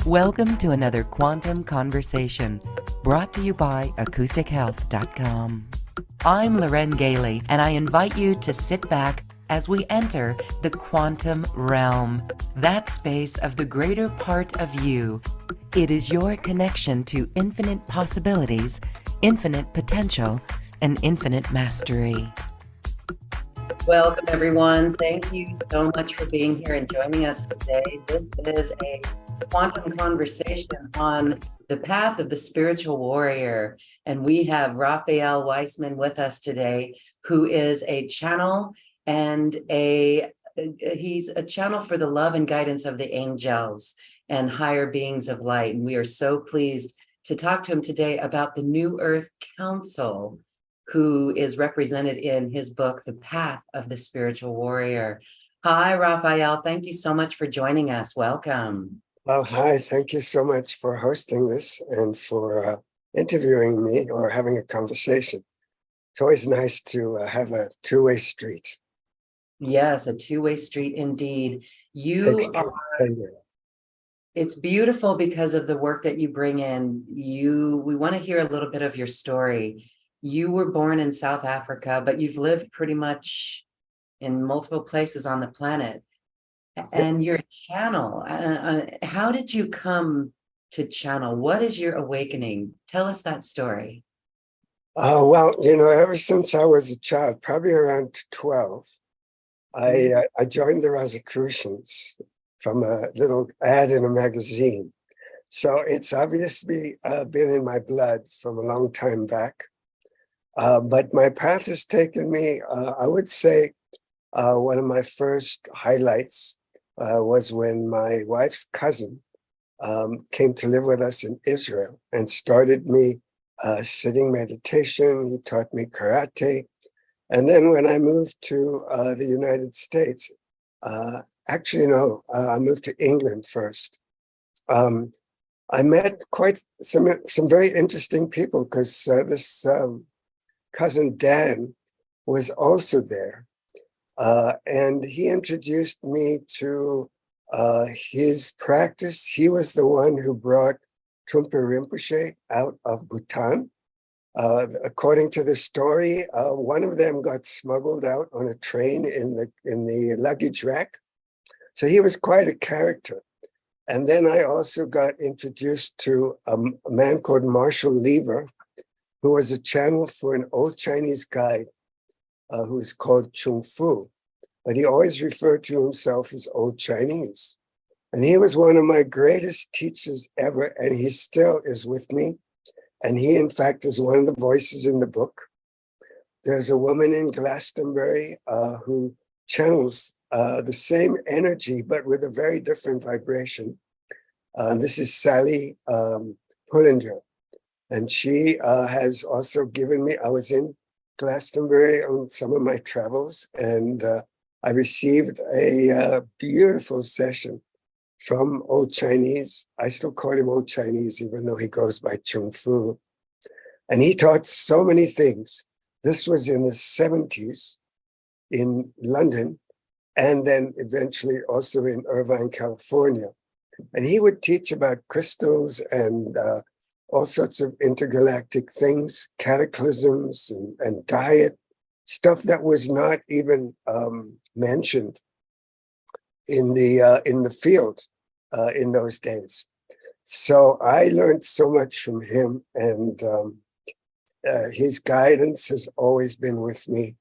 Welcome to another Quantum Conversation, brought to you by AcousticHealth.com. I'm Loren Gailey, and I invite you to sit back as we enter the quantum realm, that space of the greater part of you. It is your connection to infinite possibilities, infinite potential, and infinite mastery. Welcome, everyone. Thank you so much for being here and joining us today. This is a quantum conversation on the path of the spiritual warrior. And we have Raphael Weisman with us today, who is a channel and he's a channel for the love and guidance of the angels and higher beings of light. And we are so pleased to talk to him today about the New Earth Council, who is represented in his book, The Path of the Spiritual Warrior. Hi, Raphael. Thank you so much for joining us. Welcome. Well, hi. Thank you so much for hosting this and for interviewing me or having a conversation. It's always nice to have a two-way street. Yes, a two-way street indeed. It's beautiful because of the work that you bring in. We want to hear a little bit of your story. You were born in South Africa, but you've lived pretty much in multiple places on the planet. And you're a channel. How did you come to channel? What is your awakening? Tell us that story. Well, ever since I was a child, probably around 12, I joined the Rosicrucians from a little ad in a magazine. So it's obviously been in my blood from a long time back. But my path has taken me, I would say, one of my first highlights was when my wife's cousin came to live with us in Israel and started me sitting meditation. He taught me karate. And then when I moved to the United States, I moved to England first. I met quite some very interesting people because this cousin Dan was also there. And he introduced me to his practice. He was the one who brought Trungpa Rinpoche out of Bhutan. According to the story, one of them got smuggled out on a train in the luggage rack. So he was quite a character. And then I also got introduced to a man called Marshall Lever, who was a channel for an old Chinese guide who's called Chung Fu, but he always referred to himself as Old Chinese. And he was one of my greatest teachers ever, and he still is with me. And he, in fact, is one of the voices in the book. There's a woman in Glastonbury who channels the same energy, but with a very different vibration. This is Sally Pullinger. And she has also given me, I was in Glastonbury on some of my travels, and I received a beautiful session from Old Chinese. I still call him Old Chinese, even though he goes by Chung Fu. And he taught so many things. This was in the 70s in London, and then eventually also in Irvine, California. And he would teach about crystals and all sorts of intergalactic things, cataclysms and diet, stuff that was not even mentioned in the field in those days. So I learned so much from him, and his guidance has always been with me.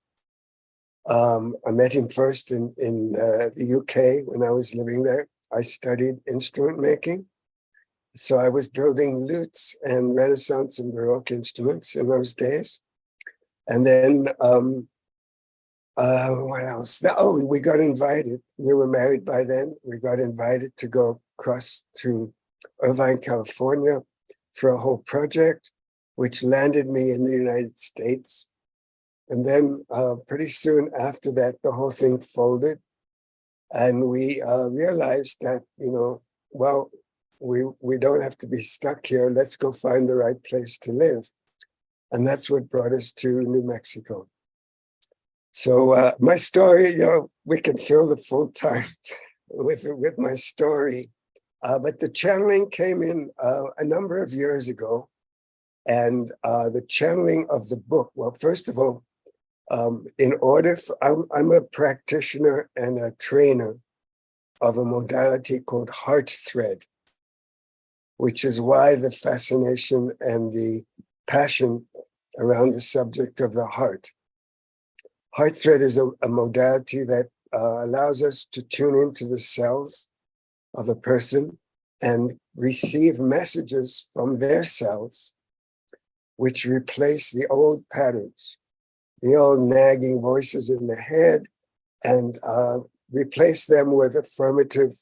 I met him first in the UK when I was living there. I studied instrument making. So I was building lutes and Renaissance and Baroque instruments in those days. And then, what else? We got invited. We were married by then. We got invited to go across to Irvine, California for a whole project, which landed me in the United States. And then pretty soon after that, the whole thing folded. And we realized that, we don't have to be stuck here. Let's go find the right place to live. And that's what brought us to New Mexico. So my story, we can fill the full time with my story. But the channeling came in a number of years ago. And the channeling of the book, well, first of all, in order for, I'm a practitioner and a trainer of a modality called heart thread, which is why the fascination and the passion around the subject of the heart. Heart thread is a modality that allows us to tune into the cells of a person and receive messages from their cells, which replace the old patterns, the old nagging voices in the head, and replace them with affirmative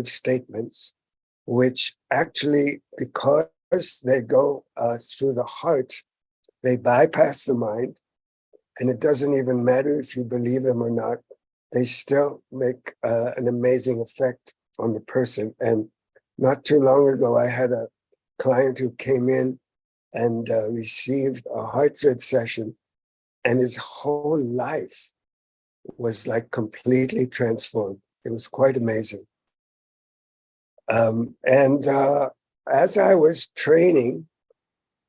statements, which actually, because they go through the heart, they bypass the mind, and it doesn't even matter if you believe them or not, they still make an amazing effect on the person. And not too long ago, I had a client who came in and received a heart thread session, and his whole life was like completely transformed. It was quite amazing. And as I was training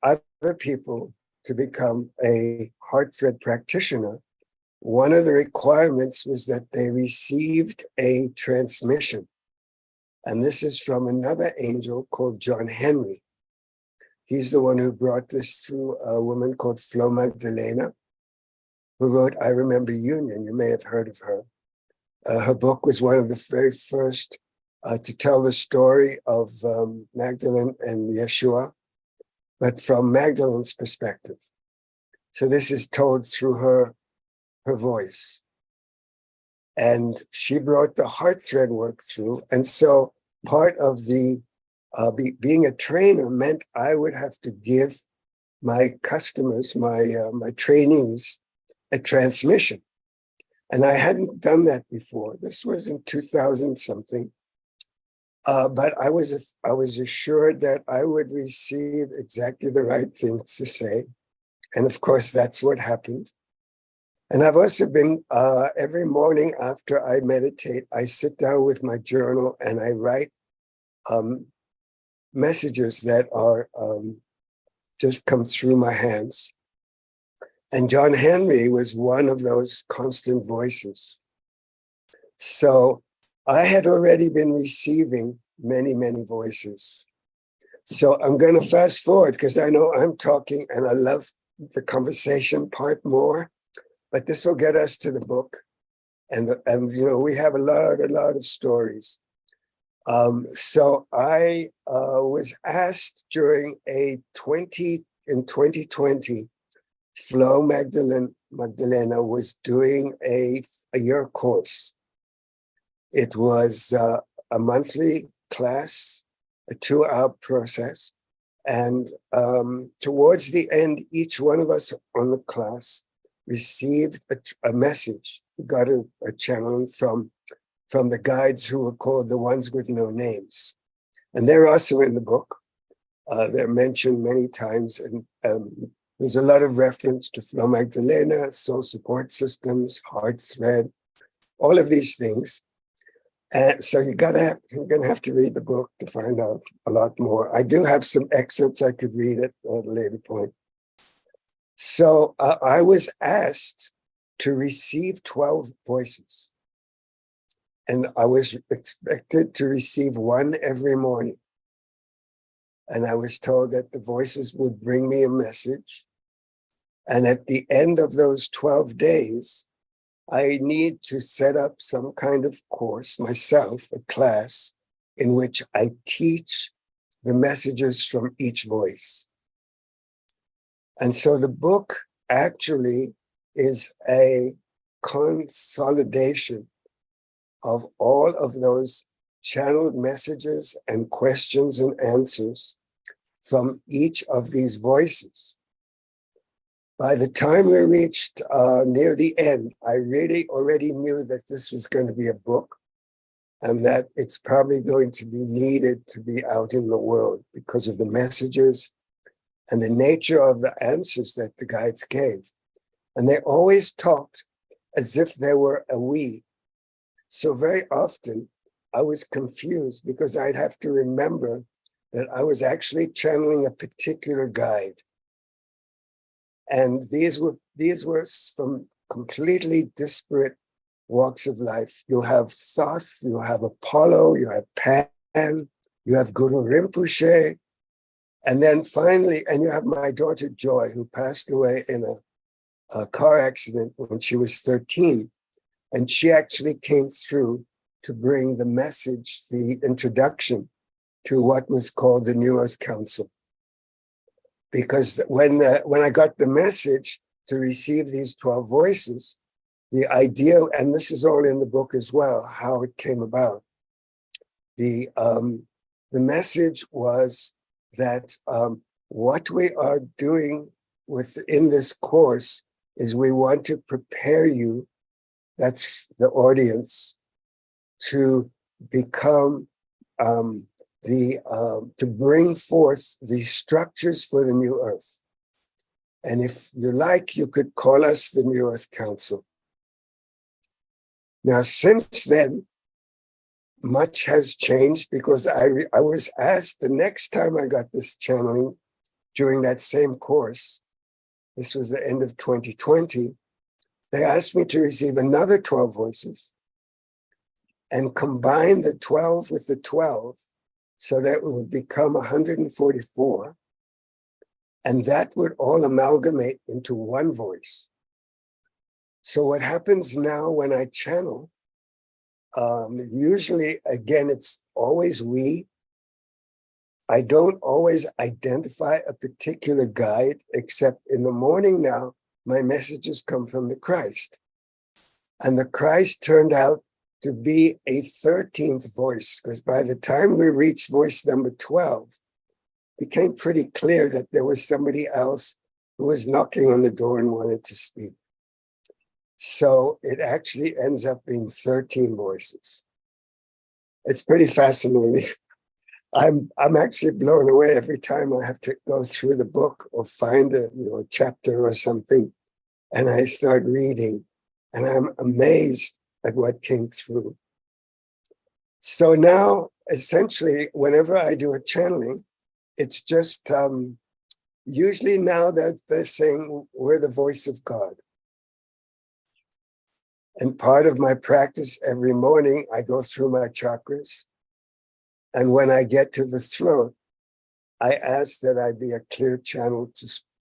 other people to become a heart thread practitioner, one of the requirements was that they received a transmission. And this is from another angel called John Henry. He's the one who brought this through a woman called Flo Magdalena, who wrote I Remember Union. You may have heard of her. Her book was one of the very first to tell the story of Magdalene and Yeshua, but from Magdalene's perspective. So this is told through her voice. And she brought the heart thread work through. And so part of the being a trainer meant I would have to give my customers, my trainees, a transmission. And I hadn't done that before. This was in 2000 something. But I was assured that I would receive exactly the right things to say. And of course, that's what happened. And I've also been, every morning after I meditate, I sit down with my journal and I write messages that are just come through my hands. And John Henry was one of those constant voices. So I had already been receiving many, many voices. So I'm going to fast forward because I know I'm talking and I love the conversation part more, but this will get us to the book. And you know, we have a lot of stories. So I was asked during in 2020, Flo Magdalena was doing a year course. It was a monthly class, a 2-hour process. And towards the end, each one of us on the class received a message, got a channeling from the guides who were called the ones with no names. And they're also in the book. They're mentioned many times. And there's a lot of reference to Flo Magdalena, soul support systems, heart thread, all of these things. And so you're gonna have to read the book to find out a lot more. I do have some excerpts I could read at a later point. So I was asked to receive 12 voices. And I was expected to receive one every morning. And I was told that the voices would bring me a message. And at the end of those 12 days, I need to set up some kind of course myself, a class, in which I teach the messages from each voice. And so the book actually is a consolidation of all of those channeled messages and questions and answers from each of these voices. By the time we reached near the end, I really already knew that this was going to be a book and that it's probably going to be needed to be out in the world because of the messages and the nature of the answers that the guides gave. And they always talked as if they were a we. So very often I was confused because I'd have to remember that I was actually channeling a particular guide. And these were from completely disparate walks of life. You have Thoth, you have Apollo, you have Pan, you have Guru Rinpoche, and then finally, and you have my daughter Joy, who passed away in a car accident when she was 13. And she actually came through to bring the message, the introduction to what was called the New Earth Council. Because when I got the message to receive these 12 voices, the idea, and this is all in the book as well, how it came about. The message was that what we are doing within this course is we want to prepare you, that's the audience, to become to bring forth the structures for the new earth. And if you like, you could call us the New Earth Council. Now, since then, much has changed because I was asked the next time I got this channeling during that same course, this was the end of 2020, they asked me to receive another 12 voices and combine the 12 with the 12 so that it would become 144. And that would all amalgamate into one voice. So what happens now when I channel, usually, again, it's always we. I don't always identify a particular guide, except in the morning now, my messages come from the Christ. And the Christ turned out to be a 13th voice, because by the time we reached voice number 12, it became pretty clear that there was somebody else who was knocking on the door and wanted to speak. So it actually ends up being 13 voices. It's pretty fascinating. I'm actually blown away every time I have to go through the book or find a chapter or something, and I start reading, and I'm amazed at what came through. So now, essentially, whenever I do a channeling, it's just usually now that they're saying we're the voice of God. And part of my practice every morning, I go through my chakras. And when I get to the throat, I ask that I be a clear channel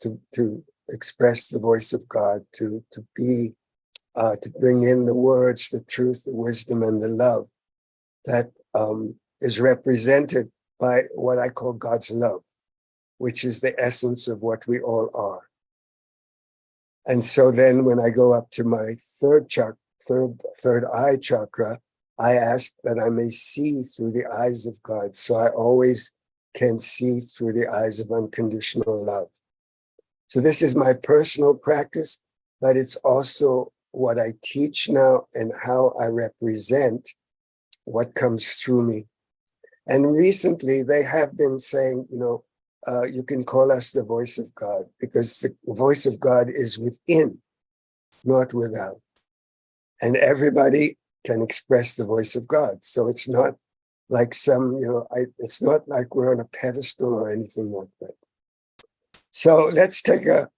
to express the voice of God, to bring in the words, the truth, the wisdom, and the love that is represented by what I call God's love, which is the essence of what we all are. And so then when I go up to my third eye chakra, I ask that I may see through the eyes of God. So I always can see through the eyes of unconditional love. So this is my personal practice, but it's also what I teach now and how I represent what comes through me. And recently they have been saying, you can call us the voice of God, because the voice of God is within, not without. And everybody can express the voice of God. So it's not like it's not like we're on a pedestal or anything like that. So let's take a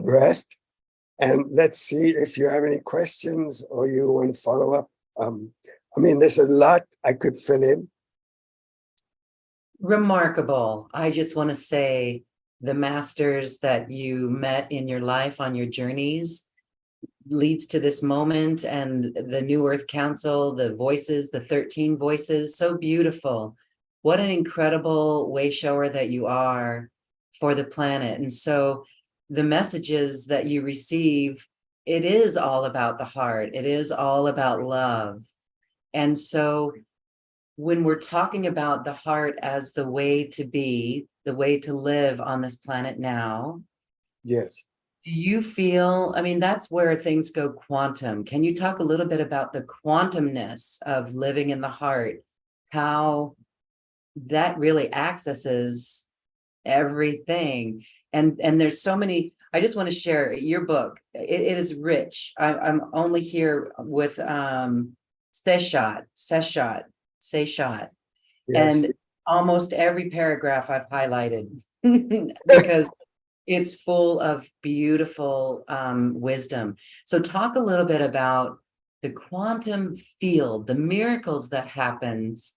breath and let's see if you have any questions or you want to follow up. There's a lot I could fill in. Remarkable. I just want to say the masters that you met in your life on your journeys leads to this moment, and the New Earth Council, the voices, the 13 voices, so beautiful. What an incredible way shower that you are for the planet. And so the messages that you receive, it is all about the heart. It is all about love. And so when we're talking about the heart as the way to be, the way to live on this planet now, yes. Do you feel, that's where things go quantum. Can you talk a little bit about the quantumness of living in the heart, how that really accesses everything? And there's so many, I just want to share your book. It is rich. I'm only here with Seshot. Yes. And almost every paragraph I've highlighted because it's full of beautiful wisdom. So talk a little bit about the quantum field, the miracles that happens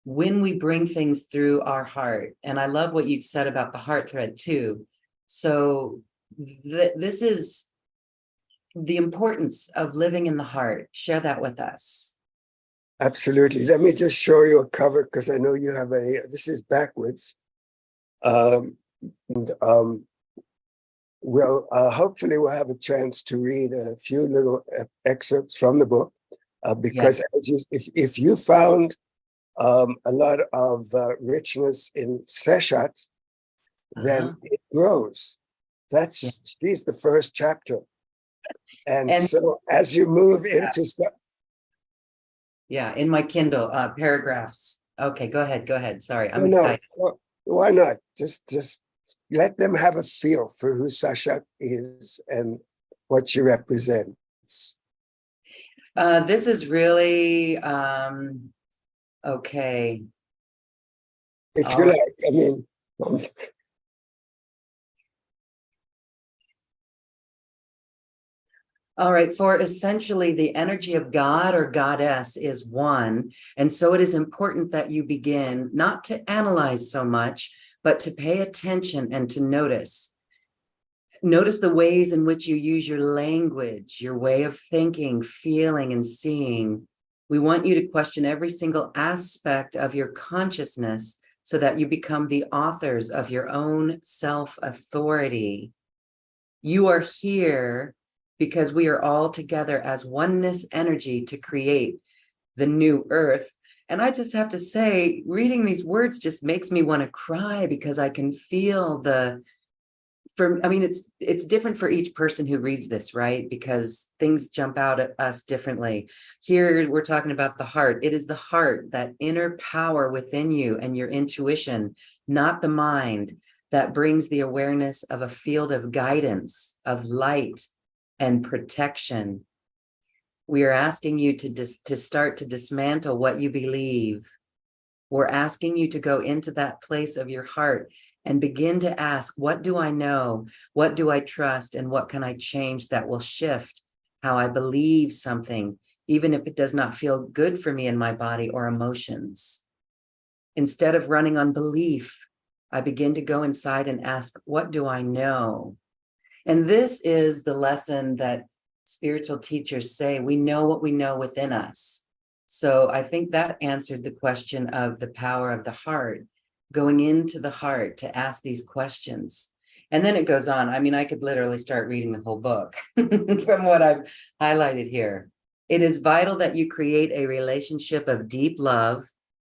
when we bring things through our heart. And I love what you said about the heart thread too. So this is the importance of living in the heart. Share that with us. Absolutely. Let me just show you a cover because I know you have this is backwards. And hopefully we'll have a chance to read a few little excerpts from the book because if you found a lot of richness in Seshat, then it grows. She's the first chapter. And so as you move into in my Kindle paragraphs. Okay, go ahead. Sorry, I'm excited. Why not? Just let them have a feel for who Sasha is and what she represents. This is really okay. If you like, I mean. All right, for essentially the energy of God or goddess is one. And so it is important that you begin not to analyze so much, but to pay attention and to notice. Notice the ways in which you use your language, your way of thinking, feeling, and seeing. We want you to question every single aspect of your consciousness so that you become the authors of your own self-authority. You are here because we are all together as oneness energy to create the new earth. And I just have to say, reading these words just makes me want to cry because I can feel it's different for each person who reads this, right? Because things jump out at us differently. Here, we're talking about the heart. It is the heart, that inner power within you and your intuition, not the mind, that brings the awareness of a field of guidance, of light and protection. We are asking you to start to dismantle what you believe. We're asking you to go into that place of your heart and begin to ask, what do I know? What do I trust? And what can I change that will shift how I believe something, even if it does not feel good for me in my body or emotions? Instead of running on belief, I begin to go inside and ask, what do I know? And this is the lesson that spiritual teachers say, we know what we know within us. So I think that answered the question of the power of the heart, going into the heart to ask these questions. And then it goes on. I mean, I could literally start reading the whole book from what I've highlighted here. It is vital that you create a relationship of deep love,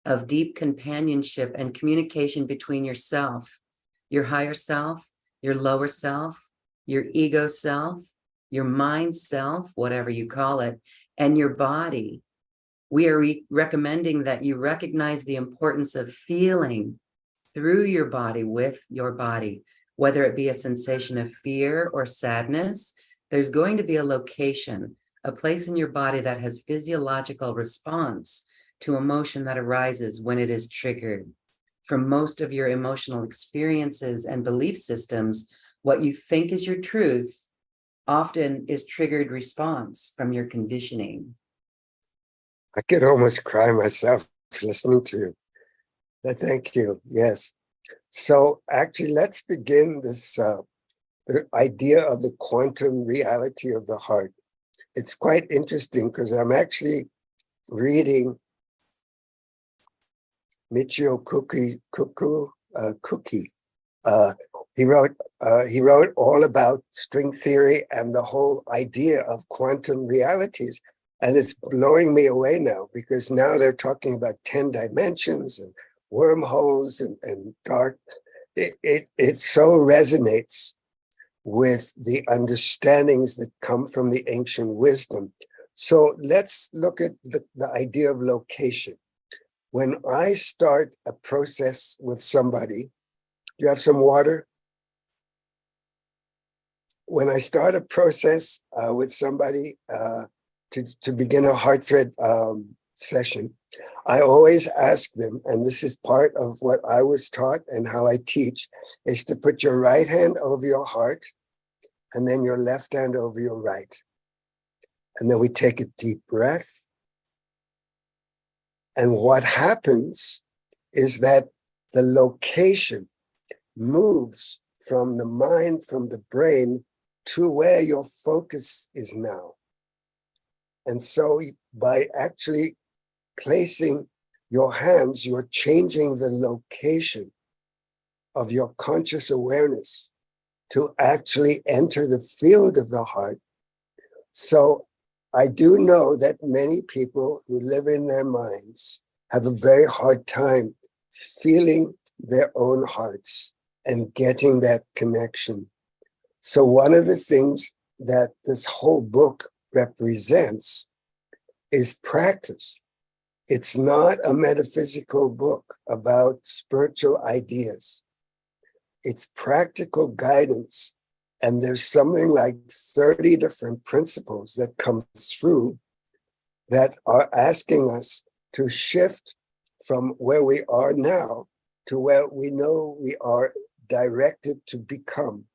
of deep companionship and communication between yourself, your higher self, your lower self, your ego self, your mind self, whatever you call it, and your body. We are recommending that you recognize the importance of feeling through your body with your body, whether it be a sensation of fear or sadness. There's going to be a location, a place in your body that has physiological response to emotion that arises when it is triggered. For most of your emotional experiences and belief systems, what you think is your truth often is triggered response from your conditioning. I could almost cry myself listening to you. Thank you. Yes. So actually, let's begin this the idea of the quantum reality of the heart. It's quite interesting because I'm actually reading Michio Kuki. He wrote all about string theory and the whole idea of quantum realities. And it's blowing me away now because now they're talking about 10 dimensions and wormholes and dark. It so resonates with the understandings that come from the ancient wisdom. So let's look at the idea of location. When I start a process with somebody, you have some water? When I start a process with somebody, to begin a heart thread session, I always ask them, and this is part of what I was taught and how I teach, is to put your right hand over your heart and then your left hand over your right. And then we take a deep breath. And what happens is that the location moves from the mind, from the brain, to where your focus is now. And so by actually placing your hands, you're changing the location of your conscious awareness to actually enter the field of the heart. So I do know that many people who live in their minds have a very hard time feeling their own hearts and getting that connection. So one of the things that this whole book represents is practice. It's not a metaphysical book about spiritual ideas. It's practical guidance. And there's something like 30 different principles that come through that are asking us to shift from where we are now to where we know we are directed to become.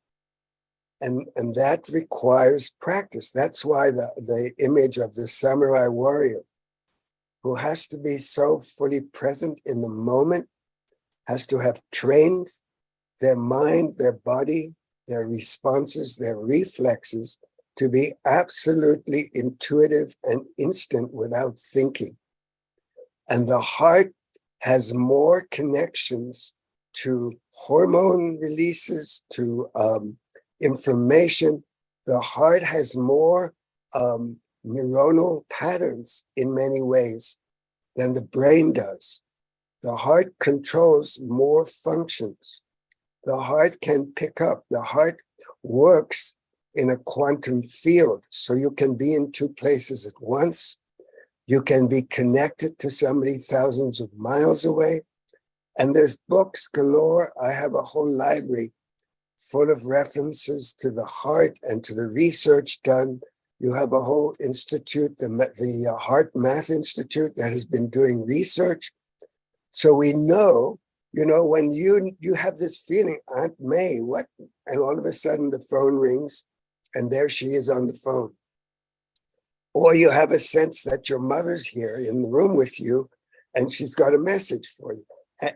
And that requires practice. That's why the image of the samurai warrior, who has to be so fully present in the moment, has to have trained their mind, their body, their responses, their reflexes to be absolutely intuitive and instant without thinking. And the heart has more connections to hormone releases, to information. The heart has more neuronal patterns in many ways than the brain does. The heart controls more functions. The heart can pick up. The heart works in a quantum field. So you can be in two places at once. You can be connected to somebody thousands of miles away. And there's books galore. I have a whole library full of references to the heart and to the research done. You have a whole institute, the Heart Math Institute, that has been doing research. So we know, when you have this feeling, Aunt May, what? And all of a sudden the phone rings and there she is on the phone. Or you have a sense that your mother's here in the room with you and she's got a message for you.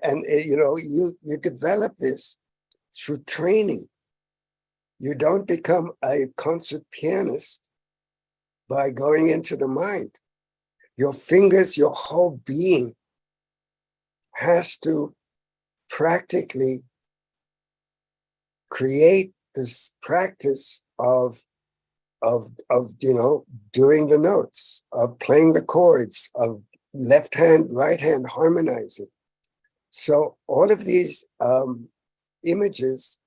And you develop this through training. You don't become a concert pianist by going into the mind. Your fingers, your whole being has to practically create this practice of doing the notes, of playing the chords, of left hand, right hand harmonizing. So all of these images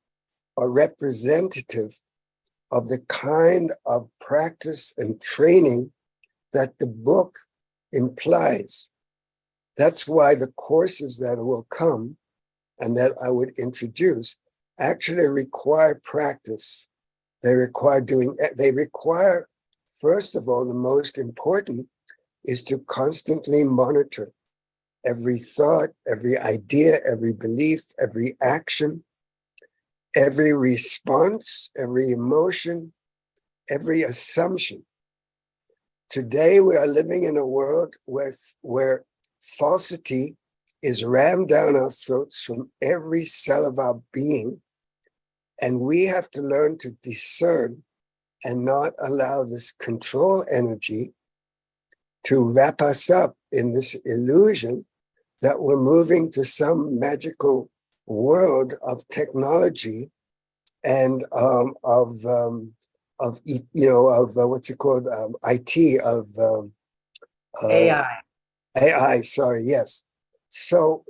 are representative of the kind of practice and training that the book implies. That's why the courses that will come and that I would introduce actually require practice. They require first of all, the most important is to constantly monitor every thought, every idea, every belief, every action, every response, every emotion, every assumption. Today, we are living in a world where falsity is rammed down our throats from every cell of our being. And we have to learn to discern and not allow this control energy to wrap us up in this illusion that we're moving to some magical world of technology and what's it called? IT, AI. AI, sorry, yes. So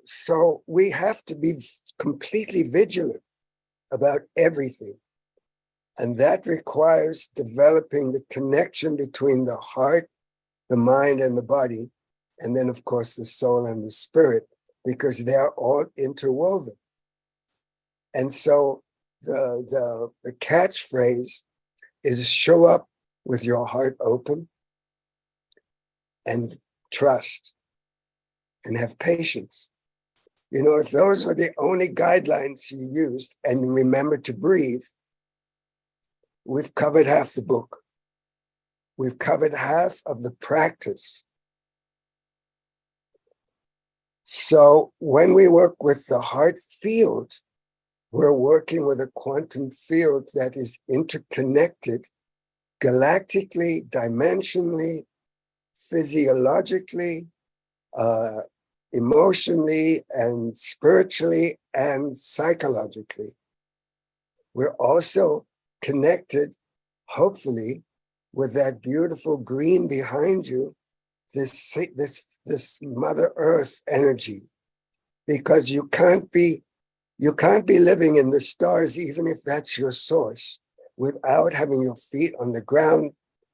we have to be completely vigilant about everything. And that requires developing the connection between the heart, the mind, and the body. And then, of course, the soul and the spirit, because they're all interwoven. And so the catchphrase is show up with your heart open, and trust and have patience. You know, if those were the only guidelines you used and you remember to breathe, we've covered half the book. We've covered half of the practice. So when we work with the heart field, we're working with a quantum field that is interconnected galactically, dimensionally, physiologically, emotionally, and spiritually, and psychologically. We're also connected, hopefully, with that beautiful green behind you, this Mother Earth energy, because you can't be living in the stars, even if that's your source, without having your feet on the ground,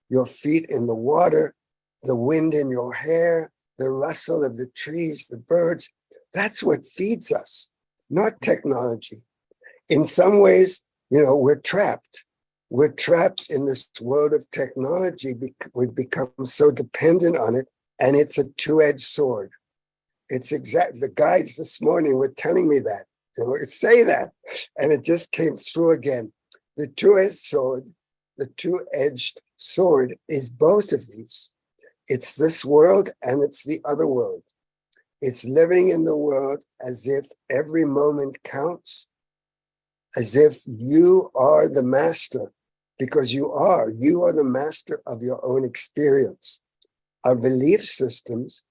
your feet in the water, the wind in your hair, the rustle of the trees, the birds. That's what feeds us, not technology. In some ways, you know, we're trapped. We're trapped in this world of technology. We've become so dependent on it, and it's a two-edged sword. It's the guides this morning were telling me that. They would say that, and it just came through again. The two-edged sword is both of these. It's this world and it's the other world. It's living in the world as if every moment counts, as if you are the master, because you are the master of your own experience. Our belief systems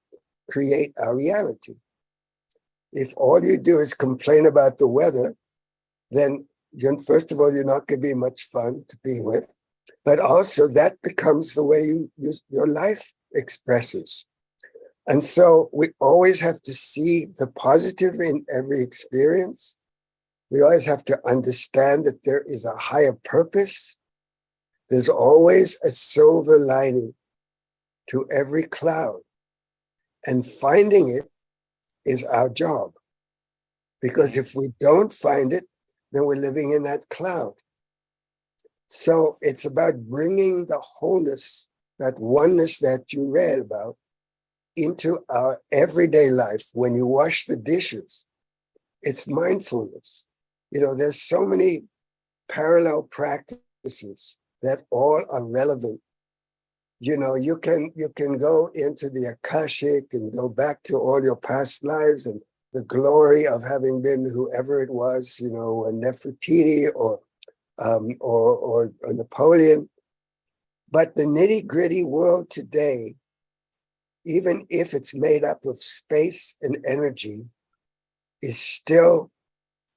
create our reality. If all you do is complain about the weather, then first of all, you're not going to be much fun to be with, but also that becomes the way your life expresses. And so we always have to see the positive in every experience. We always have to understand that there is a higher purpose. There's always a silver lining to every cloud. And finding it is our job. Because if we don't find it, then we're living in that cloud. So it's about bringing the wholeness, that oneness that you read about, into our everyday life. When you wash the dishes, it's mindfulness. You know, there's so many parallel practices that all are relevant. You know, you can go into the Akashic and go back to all your past lives and the glory of having been whoever it was, you know, a Nefertiti or Napoleon. But the nitty-gritty world today, even if it's made up of space and energy, is still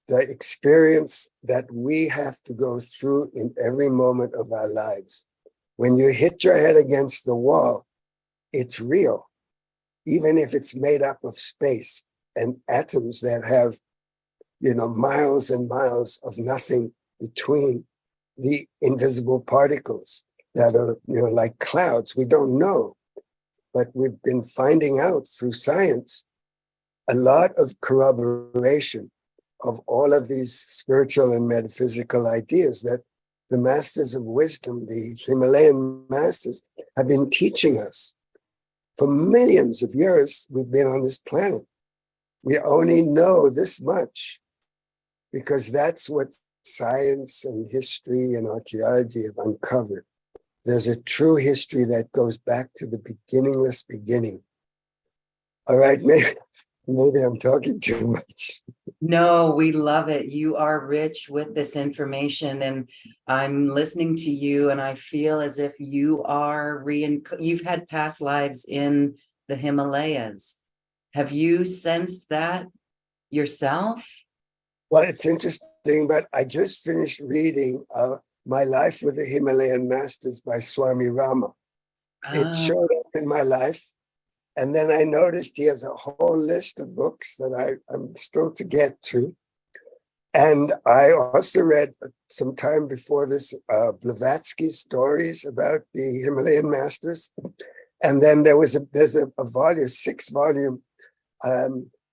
the experience that we have to go through in every moment of our lives. When you hit your head against the wall, it's real, even if it's made up of space and atoms that have, you know, miles and miles of nothing between the invisible particles that are, you know, like clouds. We don't know, but we've been finding out through science a lot of corroboration of all of these spiritual and metaphysical ideas that the masters of wisdom, the Himalayan masters, have been teaching us. For millions of years, we've been on this planet. We only know this much because that's what science and history and archaeology have uncovered. There's a true history that goes back to the beginningless beginning. All right, maybe I'm talking too much. No, we love it. You are rich with this information, and I'm listening to you, and I feel as if you are you've had past lives in the Himalayas. Have you sensed that yourself? Well, it's interesting, but I just finished reading My Life with the Himalayan Masters by Swami Rama. It showed up in my life. And then I noticed he has a whole list of books that I'm still to get to. And I also read some time before this Blavatsky's stories about the Himalayan masters. And then there's a volume, 6-volume.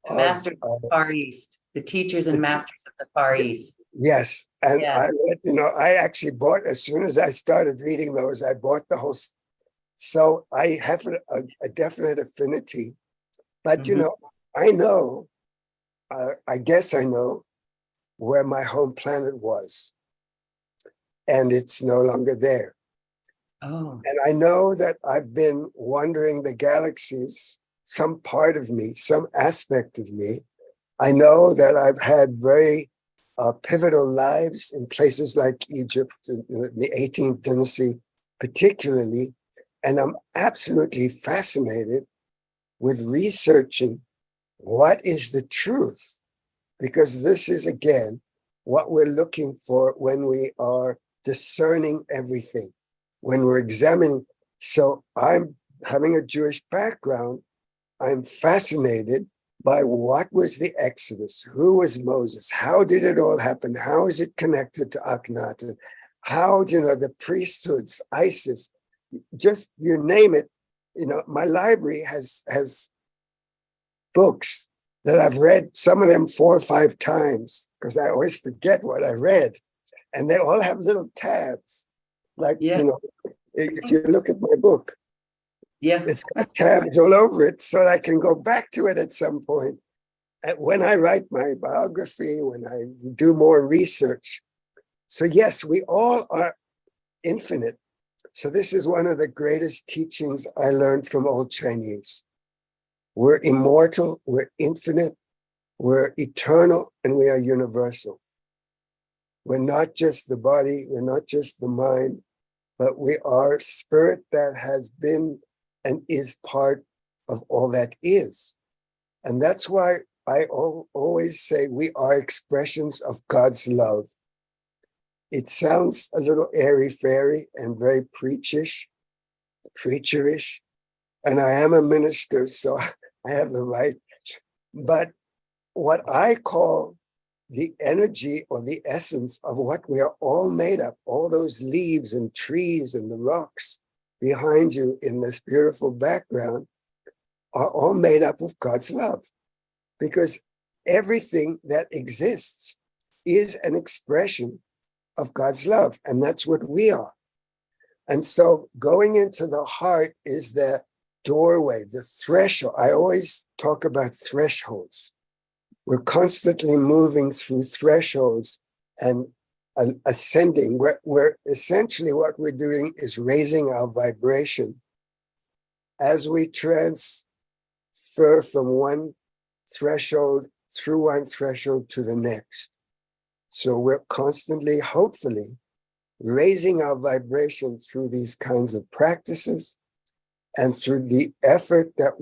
Masters of the Far East, the teachers and masters of the Far East. Yes. And I read, you know, I actually bought, as soon as I started reading those, I bought the whole So I have a definite affinity, but Mhm. I know, I guess I know where my home planet was, and it's no longer there. Oh, And I know that I've been wandering the galaxies, some part of me, some aspect of me. I know that I've had very pivotal lives in places like Egypt, in the 18th dynasty, particularly. And I'm absolutely fascinated with researching what is the truth, because this is, again, what we're looking for when we are discerning everything, when we're examining. So I'm having a Jewish background. I'm fascinated by what was the Exodus, who was Moses, how did it all happen, how is it connected to Akhenaten, how the priesthoods, Isis, just you name it. My library has books that I've read, some of them 4 or 5 times, because I always forget what I read, and they all have little tabs, like yeah, if you look at my book, yeah, it's got tabs all over it, so I can go back to it at some point. When I write my biography, when I do more research. So yes, we all are infinite. So this is one of the greatest teachings I learned from old Chinese. We're immortal, we're infinite, we're eternal, and we are universal. We're not just the body, we're not just the mind, but we are spirit that has been and is part of all that is. And that's why I always say we are expressions of God's love. It sounds a little airy-fairy and very preacherish, and I am a minister, so I have the right. But what I call the energy or the essence of what we are all made of, all those leaves and trees and the rocks behind you in this beautiful background, are all made up of God's love. Because everything that exists is an expression of God's love, and that's what we are. And so going into the heart is the doorway, the threshold. I always talk about thresholds. We're constantly moving through thresholds and ascending. We're essentially, what we're doing is raising our vibration as we transfer from one threshold through one threshold to the next. So we're constantly, hopefully, raising our vibration through these kinds of practices and through the effort that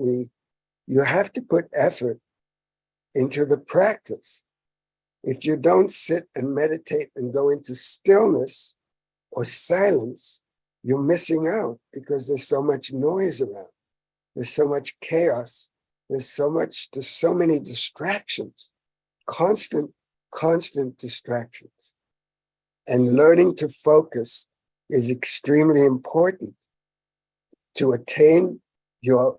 you have to put effort into the practice. If you don't sit and meditate and go into stillness or silence, you're missing out, because there's so much noise around. There's so much chaos. There's so many distractions, constant distractions. And learning to focus is extremely important to attain your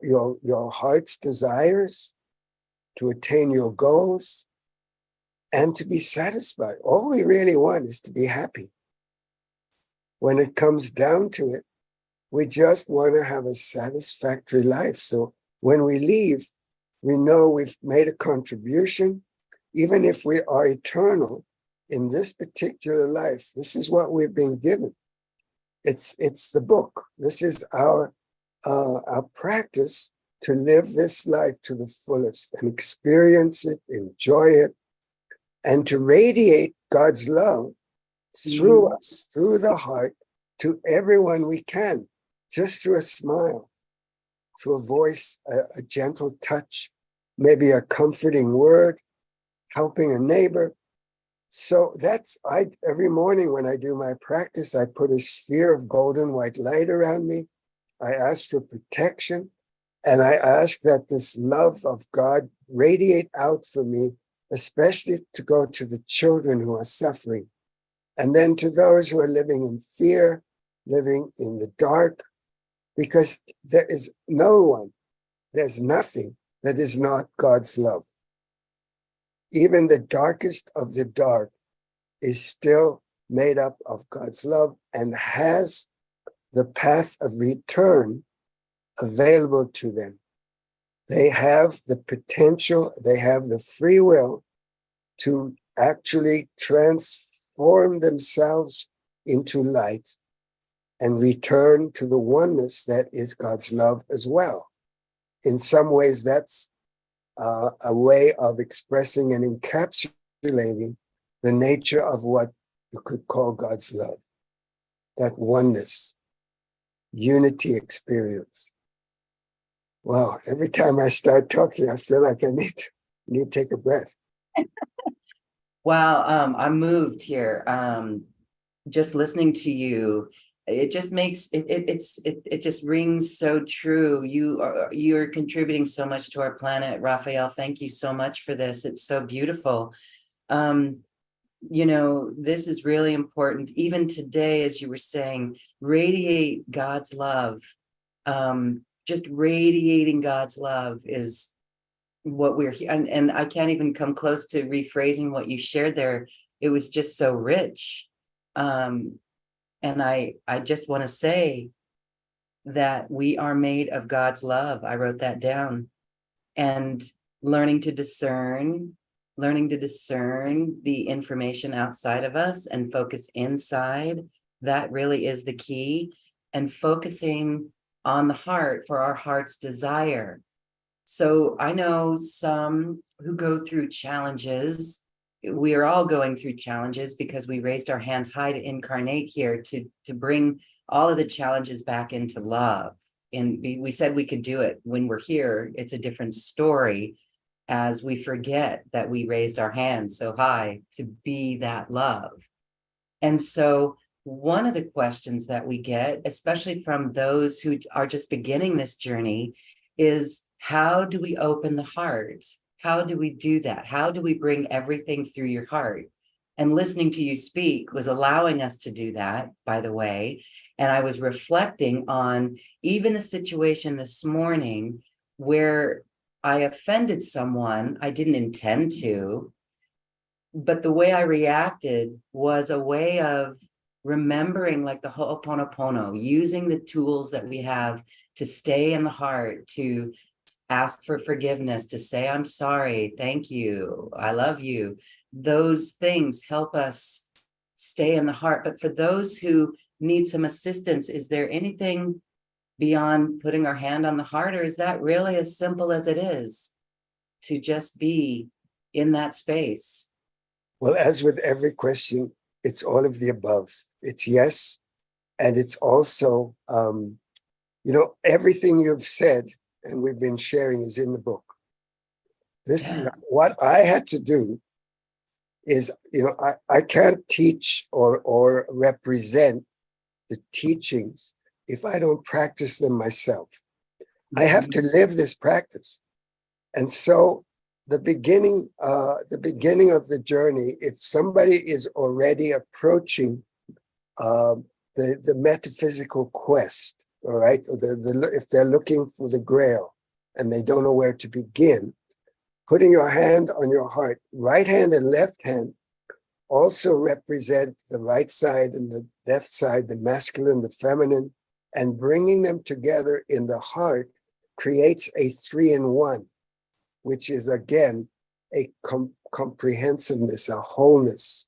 heart's desires, to attain your goals, and to be satisfied. All we really want is to be happy. When it comes down to it, we just want to have a satisfactory life. So when we leave, we know we've made a contribution. Even if we are eternal in this particular life, this is what we've been given. It's the book. This is our practice to live this life to the fullest and experience it, enjoy it, and to radiate God's love through us, through the heart, to everyone we can, just through a smile, through a voice, a gentle touch, maybe a comforting word, helping a neighbor. So every morning when I do my practice, I put a sphere of golden white light around me. I ask for protection, and I ask that this love of God radiate out for me, especially to go to the children who are suffering, and then to those who are living in fear, living in the dark, because there is there's nothing that is not God's love. Even the darkest of the dark is still made up of God's love and has the path of return available to them. They have the potential, they have the free will to actually transform themselves into light and return to the oneness that is God's love as well. In some ways, that's a way of expressing and encapsulating the nature of what you could call God's love, that oneness, unity experience. Wow, every time I start talking, I feel like I need to take a breath. Wow, I'm moved here. Just listening to you, it just makes it just rings so true. You're contributing so much to our planet, Raphael. Thank you so much for this. It's so beautiful. This is really important. Even today, as you were saying, radiate God's love. Just radiating God's love is what we're here. And I can't even come close to rephrasing what you shared there. It was just so rich. And I just want to say that we are made of God's love. I wrote that down. And learning to discern the information outside of us and focus inside, that really is the key. And focusing on the heart for our heart's desire. So I know some who go through challenges. We are all going through challenges because we raised our hands high to incarnate here to bring all of the challenges back into love. And we said we could do it. When we're here, it's a different story, as we forget that we raised our hands so high to be that love. And so one of the questions that we get, especially from those who are just beginning this journey, is how do we open the heart? How do we do that? How do we bring everything through your heart? And listening to you speak was allowing us to do that, by the way. And I was reflecting on even a situation this morning where I offended someone. I didn't intend to, but the way I reacted was a way of remembering, like the Ho'oponopono, using the tools that we have to stay in the heart, to ask for forgiveness, to say, I'm sorry, thank you, I love you. Those things help us stay in the heart. But for those who need some assistance, is there anything beyond putting our hand on the heart, or is that really as simple as it is to just be in that space? Well, as with every question, it's all of the above. It's yes, and it's also, everything you've said and we've been sharing is in the book. This is what I had to do is, I can't teach or represent the teachings if I don't practice them myself. I have to live this practice. And so the beginning of the journey, if somebody is already approaching the metaphysical quest, all right, or if they're looking for the grail and they don't know where to begin, putting your hand on your heart, right hand and left hand also represent the right side and the left side, the masculine, the feminine, and bringing them together in the heart creates a 3-in-1, which is again a comprehensiveness, a wholeness.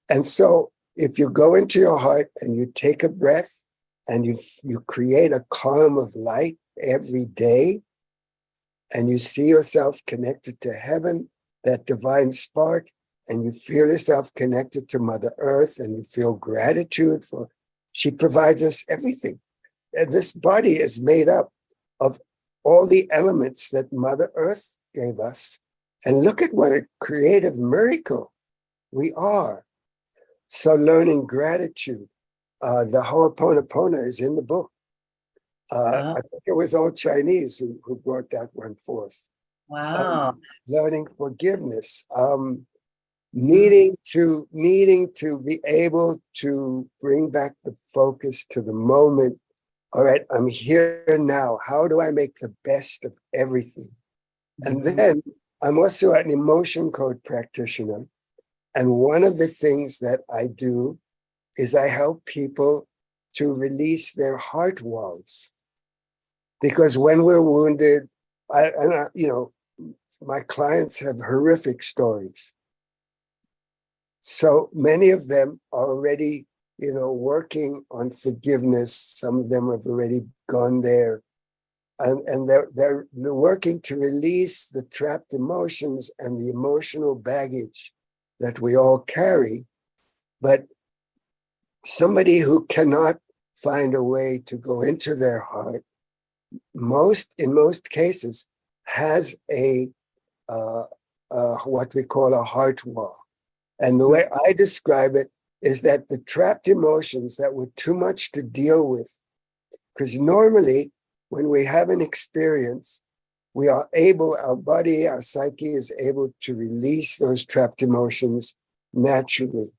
And so if you go into your heart and you take a breath and you create a column of light every day, and you see yourself connected to heaven, that divine spark, and you feel yourself connected to Mother Earth, and you feel gratitude for, she provides us everything. And this body is made up of all the elements that Mother Earth gave us. And look at what a creative miracle we are. So learning gratitude, the Ho'oponopono is in the book. I think it was all Chinese who brought that one forth. Wow. Learning forgiveness, needing to be able to bring back the focus to the moment. All right, I'm here now. How do I make the best of everything? And then I'm also an emotion code practitioner. And one of the things that I do is I help people to release their heart walls. Because when we're wounded, my clients have horrific stories. So many of them are already, working on forgiveness. Some of them have already gone there. And they're working to release the trapped emotions and the emotional baggage that we all carry. But somebody who cannot find a way to go into their heart, in most cases, has what we call a heart wall. And the way I describe it is that the trapped emotions that were too much to deal with, because normally when we have an experience, we are able, our body, our psyche is able to release those trapped emotions naturally.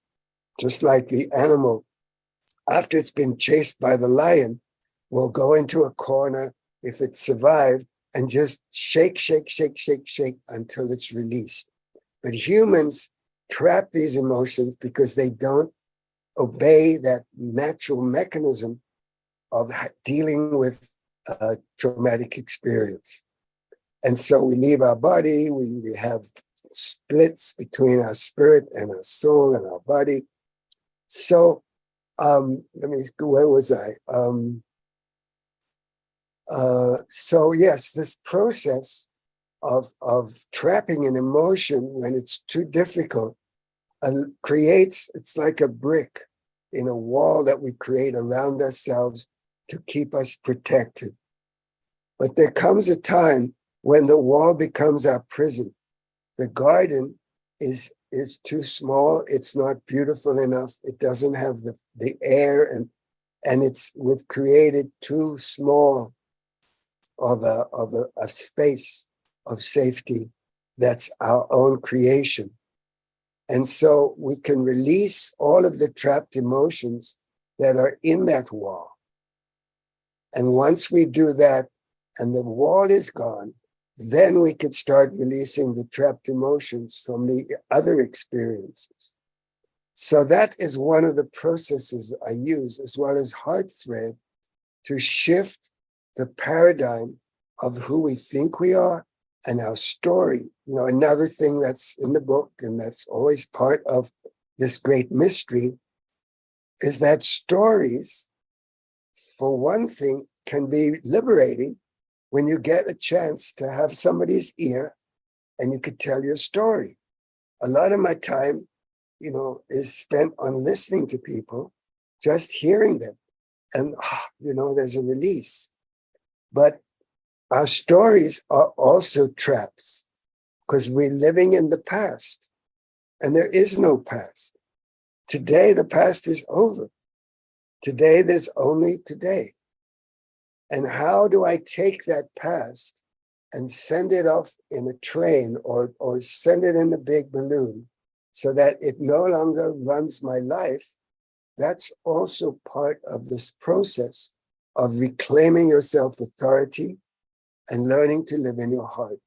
Just like the animal, after it's been chased by the lion, will go into a corner if it survived and just shake until it's released. But humans trap these emotions because they don't obey that natural mechanism of dealing with a traumatic experience. And so we leave our body, we have splits between our spirit and our soul and our body. So, where was I? So yes, this process of trapping an emotion when it's too difficult creates, it's like a brick in a wall that we create around ourselves to keep us protected. But there comes a time when the wall becomes our prison. The garden is too small. It's not beautiful enough. It doesn't have the air, and we've created too small of a space of safety that's our own creation. And so we can release all of the trapped emotions that are in that wall. And once we do that and the wall is gone, then we could start releasing the trapped emotions from the other experiences. So that is one of the processes I use, as well as Heart Thread, to shift the paradigm of who we think we are and our story. Another thing that's in the book, and that's always part of this great mystery, is that stories, for one thing, can be liberating when you get a chance to have somebody's ear and you could tell your story. A lot of my time, is spent on listening to people, just hearing them. And, there's a release. But our stories are also traps because we're living in the past and there is no past. Today, the past is over. Today, there's only today. And how do I take that past and send it off in a train or send it in a big balloon so that it no longer runs my life? That's also part of this process of reclaiming your self-authority and learning to live in your heart.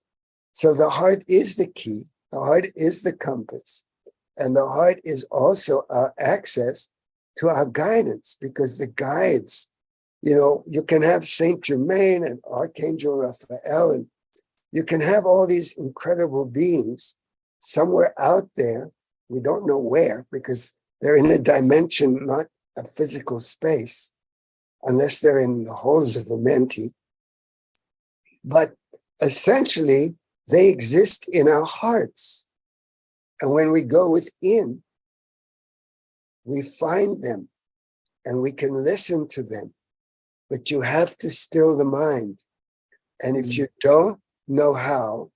So the heart is the key. The heart is the compass. And the heart is also our access to our guidance, because the guides, you can have Saint Germain and Archangel Raphael, and you can have all these incredible beings somewhere out there. We don't know where, because they're in a dimension, not a physical space, unless they're in the halls of Amenti. But essentially, they exist in our hearts. And when we go within, we find them and we can listen to them. But you have to still the mind. And if you don't know how,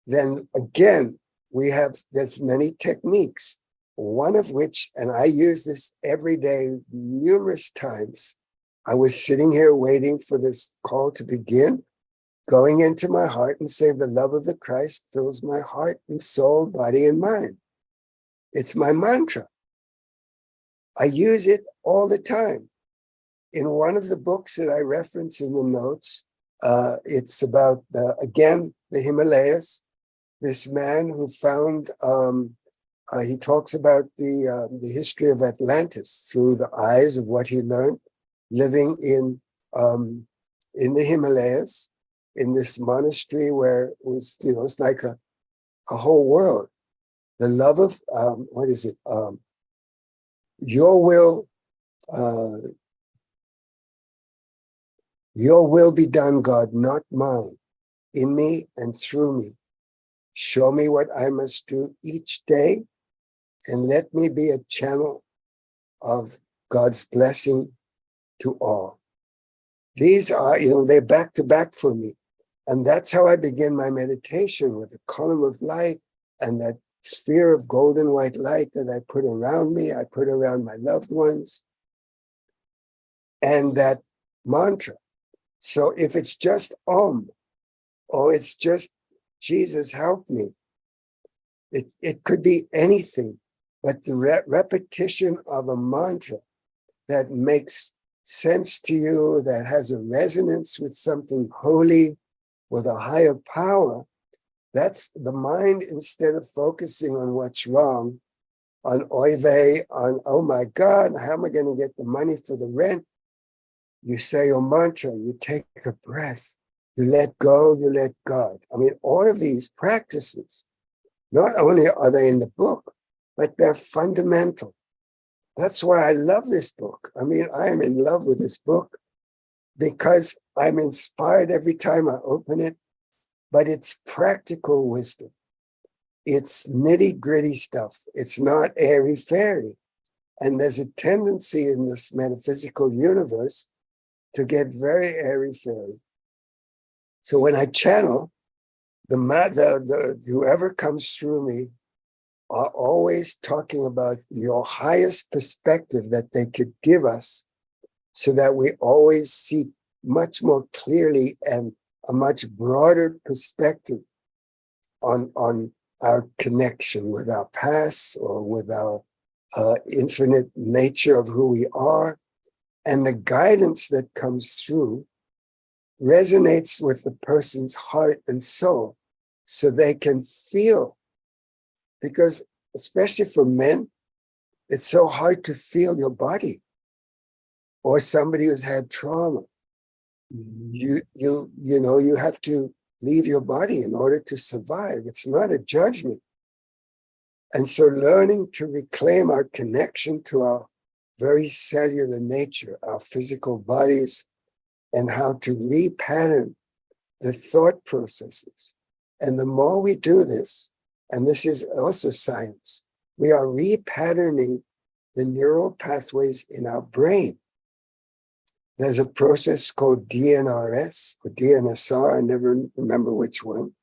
then again, there's many techniques. One of which, and I use this every day, numerous times. I was sitting here waiting for this call to begin, going into my heart and say, the love of the Christ fills my heart and soul, body, and mind. It's my mantra. I use it all the time. In one of the books that I reference in the notes, it's about, again, the Himalayas. This man who found, he talks about the history of Atlantis through the eyes of what he learned living in in the Himalayas, in this monastery where it was, it's like a whole world. The love of, what is it? Your will, your will be done, God, not mine, in me and through me. Show me what I must do each day, and let me be a channel of God's blessing to all. These are, they're back to back for me. And that's how I begin my meditation, with a column of light and that sphere of golden white light that I put around me, I put around my loved ones, and that mantra. So if it's just Om, or it's just Jesus help me, it could be anything, but the repetition of a mantra that makes sense to you, that has a resonance with something holy, with a higher power, that's the mind. Instead of focusing on what's wrong, on oy vey, on, oh my God, how am I going to get the money for the rent? You say your mantra, you take a breath, you let go, you let God. I mean, all of these practices, not only are they in the book, but they're fundamental. That's why I love this book. I mean, I am in love with this book because I'm inspired every time I open it, but it's practical wisdom. It's nitty-gritty stuff. It's not airy-fairy. And there's a tendency in this metaphysical universe to get very airy-fairy. So when I channel, the whoever comes through me are always talking about your highest perspective that they could give us, so that we always see much more clearly and a much broader perspective on our connection with our past, or with our infinite nature of who we are. And the guidance that comes through resonates with the person's heart and soul, so they can feel. Because especially for men, it's so hard to feel your body, or somebody who's had trauma. You have to leave your body in order to survive. It's not a judgment. And so learning to reclaim our connection to our very cellular nature, our physical bodies, and how to repattern the thought processes. And the more we do this, and this is also science, we are repatterning the neural pathways in our brain. There's a process called DNRS or DNSR, I never remember which one,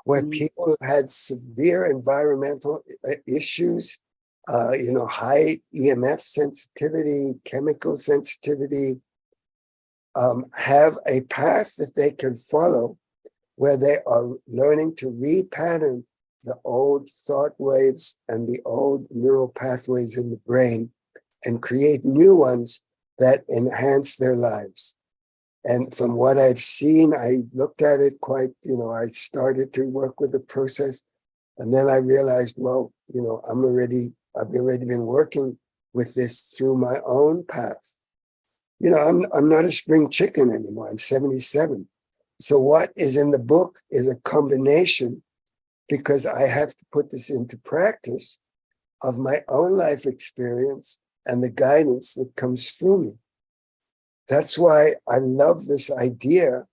where people who had severe environmental issues, high EMF sensitivity, chemical sensitivity, have a path that they can follow, where they are learning to repattern the old thought waves and the old neural pathways in the brain and create new ones that enhance their lives. And from what I've seen, I looked at it quite, I started to work with the process, and then I realized, well, I've already been working with this through my own path. I'm not a spring chicken anymore. I'm 77. So what is in the book is a combination, because I have to put this into practice, of my own life experience and the guidance that comes through me. That's why I love this idea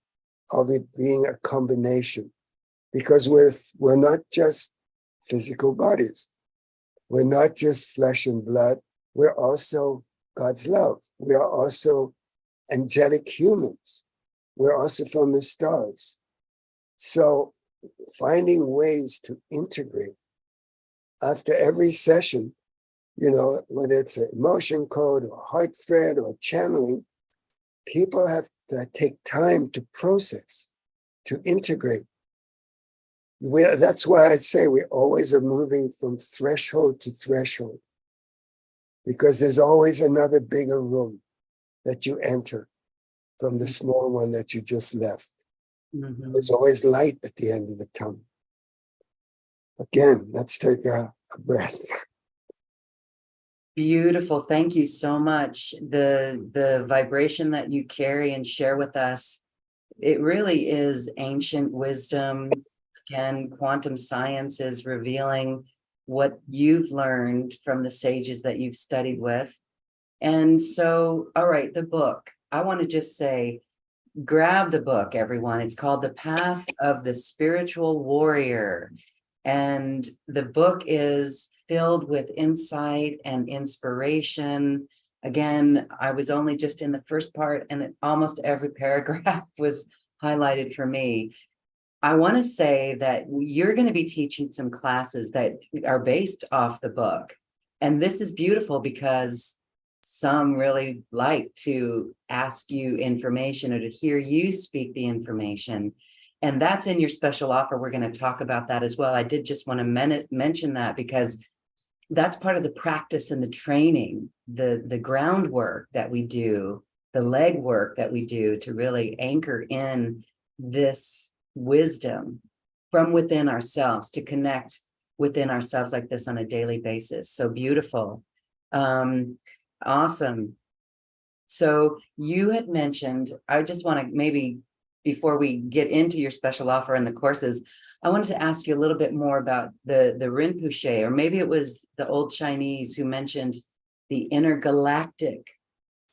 of it being a combination, because we're not just physical bodies. We're not just flesh and blood. We're also God's love. We are also angelic humans. We're also from the stars. So finding ways to integrate after every session, whether it's an emotion code or a heart thread or channeling, people have to take time to process, to integrate. That's why I say we always are moving from threshold to threshold, because there's always another bigger room that you enter from the small one that you just left. Mm-hmm. There's always light at the end of the tunnel. Again, let's take a breath. Beautiful. Thank you so much. The vibration that you carry and share with us it really is ancient wisdom. Again, quantum science is revealing what you've learned from the sages that you've studied with. And so, all right, the book. I want to just say, grab the book, everyone. It's called The Path of the Spiritual Warrior. And the book is filled with insight and inspiration. Again, I was only just in the first part, and almost every paragraph was highlighted for me. I want to say that you're going to be teaching some classes that are based off the book. And this is beautiful because some really like to ask you information or to hear you speak the information. And that's in your special offer. We're going to talk about that as well. I did just want to mention that because that's part of the practice and the training, the groundwork that we do, the legwork that we do to really anchor in this wisdom from within ourselves, to connect within ourselves like this on a daily basis. So beautiful. Awesome. So you had mentioned, I just want to maybe, before we get into your special offer and the courses, I wanted to ask you a little bit more about the Rinpoche, or maybe it was the old Chinese who mentioned the intergalactic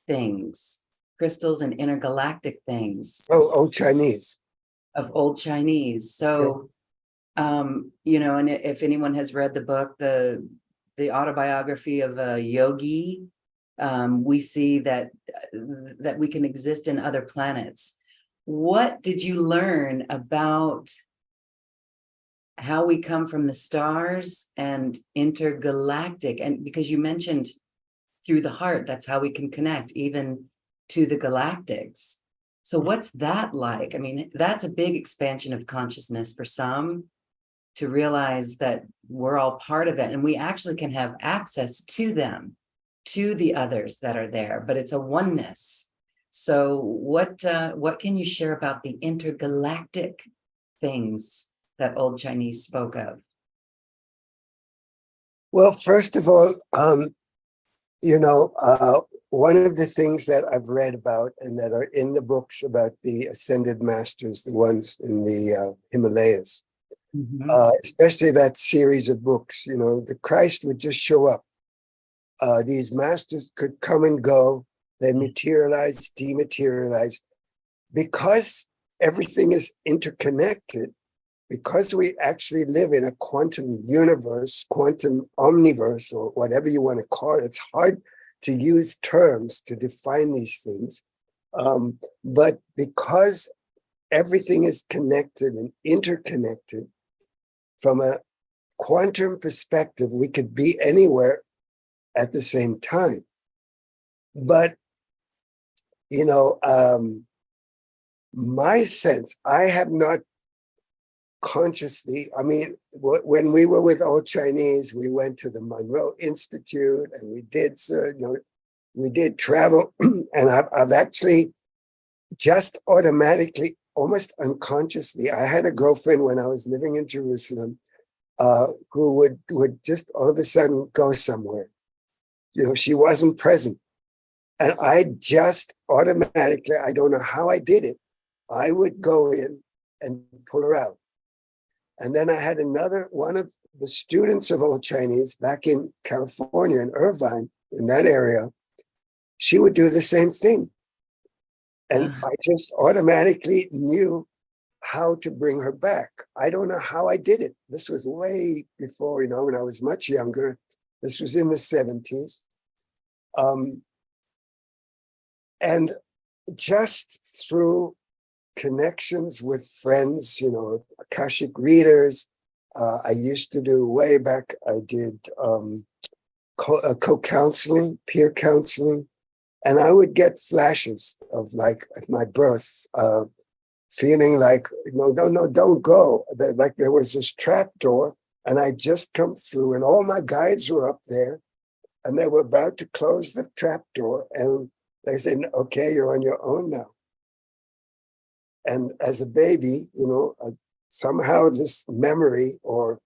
things, crystals and intergalactic things. Oh, old Chinese. Of old Chinese. So, you know, and if anyone has read the book, the autobiography of a yogi, we see that we can exist in other planets. What did you learn about how we come from the stars and intergalactic? And because you mentioned through the heart, that's how we can connect even to the galactics. So what's that like? I mean, that's a big expansion of consciousness for some, to realize that we're all part of it and we actually can have access to them, to the others that are there, but it's a oneness. So what can you share about the intergalactic things that old Chinese spoke of? Well, first of all, one of the things that I've read about and that are in the books about the ascended masters, the ones in the Himalayas, especially that series of books, the Christ would just show up. These masters could come and go. They materialize, dematerialize. Because everything is interconnected, because we actually live in a quantum universe, quantum omniverse, or whatever you want to call it, it's hard to use terms to define these things. But because everything is connected and interconnected, from a quantum perspective, we could be anywhere at the same time. But, my sense, I have not consciously, when we were with Old Chinese, we went to the Monroe Institute and we did travel. And I've actually just automatically, almost unconsciously, I had a girlfriend when I was living in Jerusalem who would just all of a sudden go somewhere. She wasn't present. And I just automatically, I don't know how I did it, I would go in and pull her out. And then I had one of the students of Old Chinese back in California, in Irvine, in that area, she would do the same thing. And I just automatically knew how to bring her back. I don't know how I did it. This was way before, when I was much younger. This was in the 70s. And just through connections with friends, Akashic readers, I used to do way back, I did co-counseling, peer counseling, and I would get flashes of, like, at my birth, feeling like, no, don't go. Like there was this trap door and I just come through and all my guides were up there and they were about to close the trap door and they said, okay, you're on your own now. And as a baby, somehow this memory or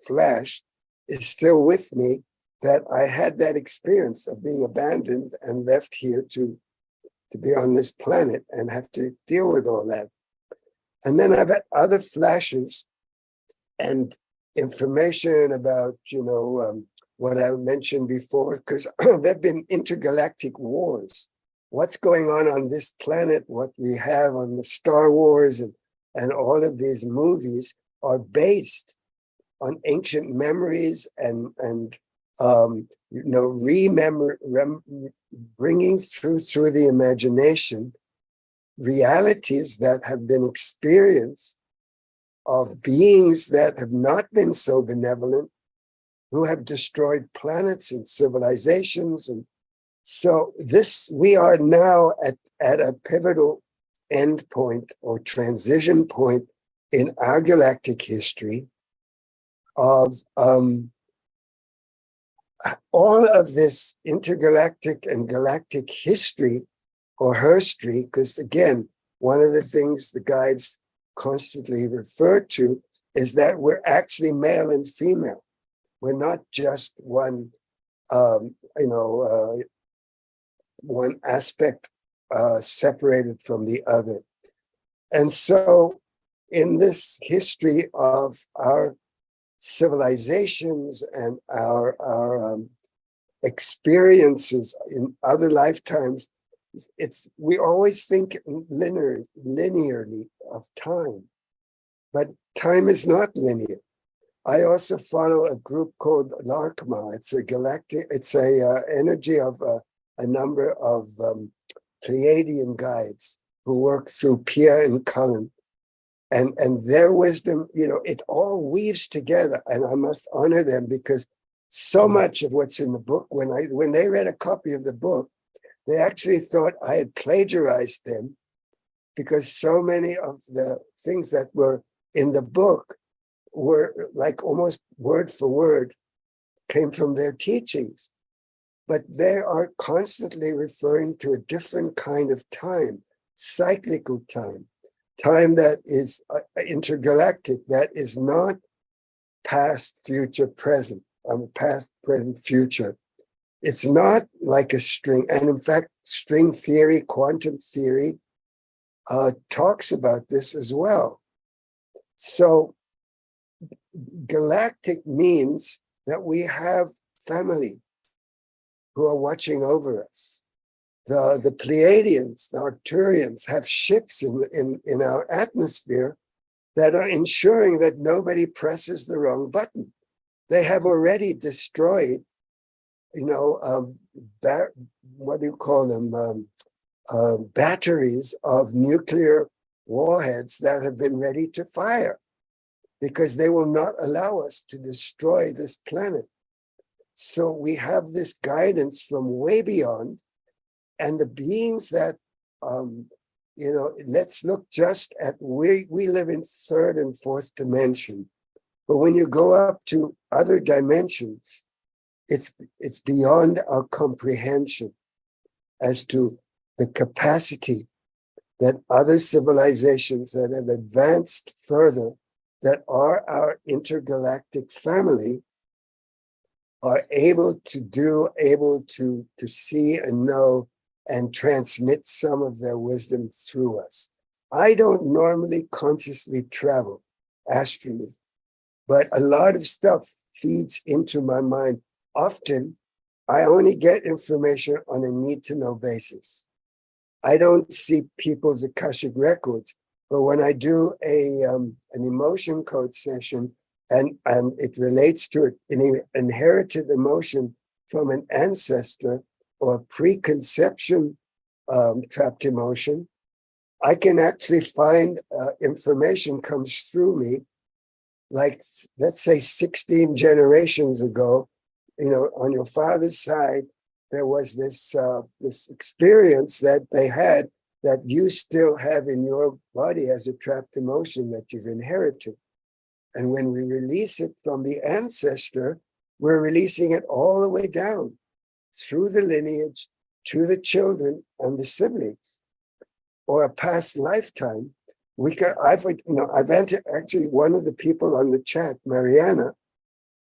flash is still with me, that I had that experience of being abandoned and left here to be on this planet and have to deal with all that. And then I've had other flashes and information about, what I mentioned before, because there have been intergalactic wars. What's going on this planet, what we have on the Star Wars and all of these movies are based on ancient memories and bringing through the imagination realities that have been experienced of beings that have not been so benevolent, who have destroyed planets and civilizations. And so we are now at a pivotal end point or transition point in our galactic history of all of this intergalactic and galactic history or herstory, because again, one of the things the guides constantly refer to is that we're actually male and female. We're not just one aspect separated from the other. And so in this history of our civilizations and our experiences in other lifetimes, we always think linearly of time, but time is not linear. I also follow a group called Larkma. It's a energy of a number of Pleiadian guides who work through Pia and Cullen. And their wisdom, it all weaves together, and I must honor them because so much of what's in the book, when they read a copy of the book, they actually thought I had plagiarized them, because so many of the things that were in the book were like almost word for word came from their teachings. But they are constantly referring to a different kind of time, cyclical time that is intergalactic, that is not past, future, present, past, present, future. It's not like a string. And in fact, string theory, quantum theory talks about this as well. So galactic means that we have family who are watching over us. The Pleiadians, the Arcturians have ships in our atmosphere that are ensuring that nobody presses the wrong button. They have already destroyed, what do you call them? Batteries of nuclear warheads that have been ready to fire, because they will not allow us to destroy this planet. So we have this guidance from way beyond, and the beings that, let's look just at we live in third and fourth dimension. But when you go up to other dimensions, it's beyond our comprehension as to the capacity that other civilizations that have advanced further, that are our intergalactic family, are able to see and know and transmit some of their wisdom through us. I don't normally consciously travel astrally, but a lot of stuff feeds into my mind. Often, I only get information on a need-to-know basis. I don't see people's Akashic records, but when I do an emotion code session, and it relates to an inherited emotion from an ancestor or preconception trapped emotion, I can actually find information comes through me, like, let's say 16 generations ago, on your father's side, there was this experience that they had that you still have in your body as a trapped emotion that you've inherited. And when we release it from the ancestor, we're releasing it all the way down through the lineage to the children and the siblings, or a past lifetime. I've actually, one of the people on the chat, Mariana,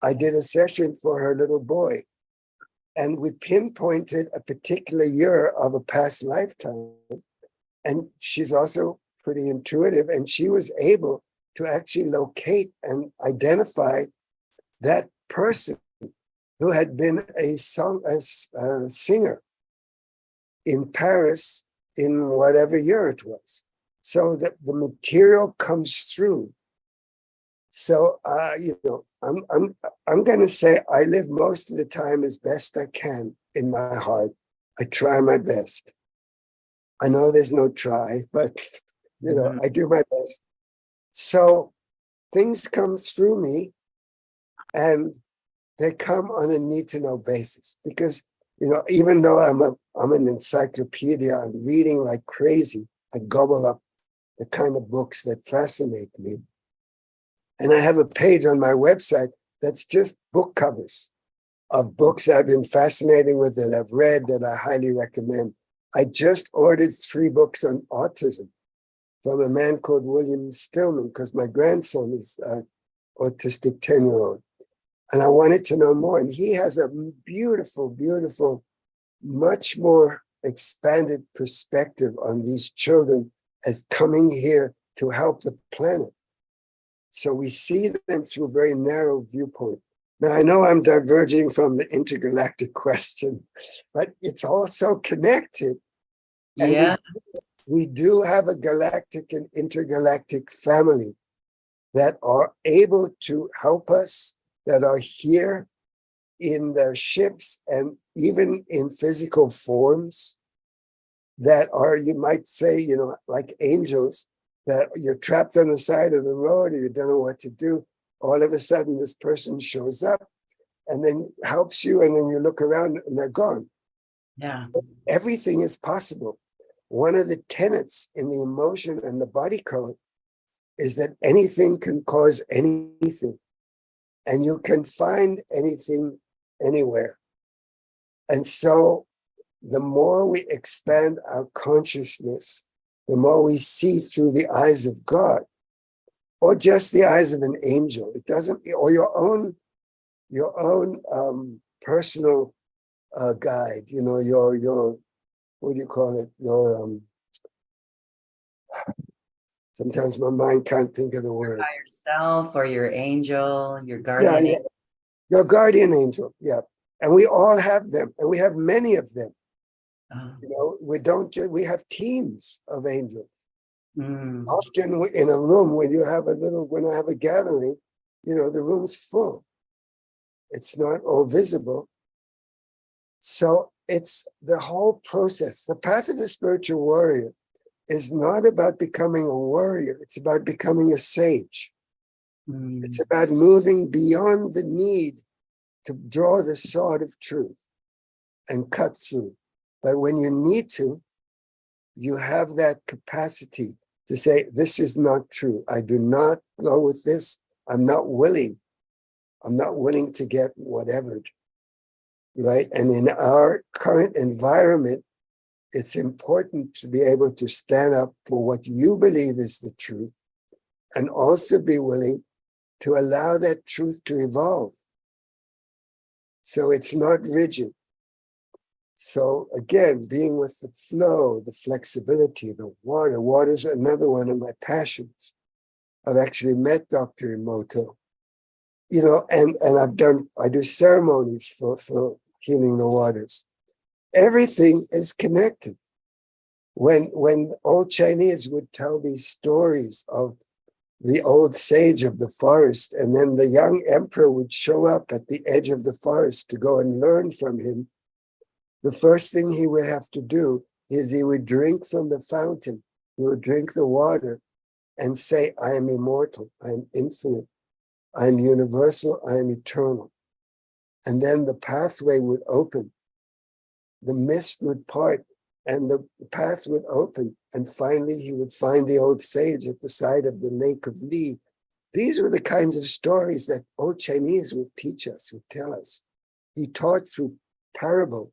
I did a session for her little boy, and we pinpointed a particular year of a past lifetime. And she's also pretty intuitive, and she was able to actually locate and identify that person who had been a singer in Paris in whatever year it was. So that the material comes through. So I'm going to say I live most of the time as best I can in my heart. I try my best. I know there's no try, but I do my best. So things come through me, and they come on a need-to-know basis, because even though I'm an encyclopedia, I'm reading like crazy. I gobble up the kind of books that fascinate me. And I have a page on my website that's just book covers of books I've been fascinated with, that I've read, that I highly recommend. I just ordered 3 books on autism from a man called William Stillman, because my grandson is autistic 10-year-old. And I wanted to know more. And he has a beautiful, beautiful, much more expanded perspective on these children as coming here to help the planet. So we see them through a very narrow viewpoint. Now, I know I'm diverging from the intergalactic question, but it's also connected. Yeah. And we do have a galactic and intergalactic family that are able to help us, that are here in the ships and even in physical forms, that are, you might say, like angels, that you're trapped on the side of the road and you don't know what to do. All of a sudden, this person shows up and then helps you, and then you look around and they're gone. Yeah. Everything is possible. One of the tenets in the emotion and the body code is that anything can cause anything, and you can find anything anywhere. And so the more we expand our consciousness, the more we see through the eyes of God, or just the eyes of an angel. It doesn't, or your own personal guide. Your what do you call it? Sometimes my mind can't think of the word. By yourself, or your angel, your Yeah, guardian yeah. Your guardian angel. Yeah, and we all have them, and we have many of them. We have teams of angels. Often in a room, when I have a gathering, the room's full. It's not all visible. So it's the whole process. The path of the spiritual warrior is not about becoming a warrior. It's about becoming a sage. It's about moving beyond the need to draw the sword of truth and cut through. But when you need to, you have that capacity to say, this is not true. I do not go with this. I'm not willing to get whatever, right? And in our current environment, it's important to be able to stand up for what you believe is the truth, and also be willing to allow that truth to evolve. So it's not rigid. So again, being with the flow, the flexibility, the water. Water is another one of my passions. I've actually met Dr. Emoto, and I do ceremonies for healing the waters. Everything is connected. When old Chinese would tell these stories of the old sage of the forest, and then the young emperor would show up at the edge of the forest to go and learn from him, the first thing he would have to do is he would drink from the fountain. He would drink the water and say, I am immortal, I am infinite, I am universal, I am eternal. And then the pathway would open, the mist would part, and the path would open. And finally, he would find the old sage at the side of the lake of Li. These were the kinds of stories that old Chinese would teach us, would tell us. He taught through parable.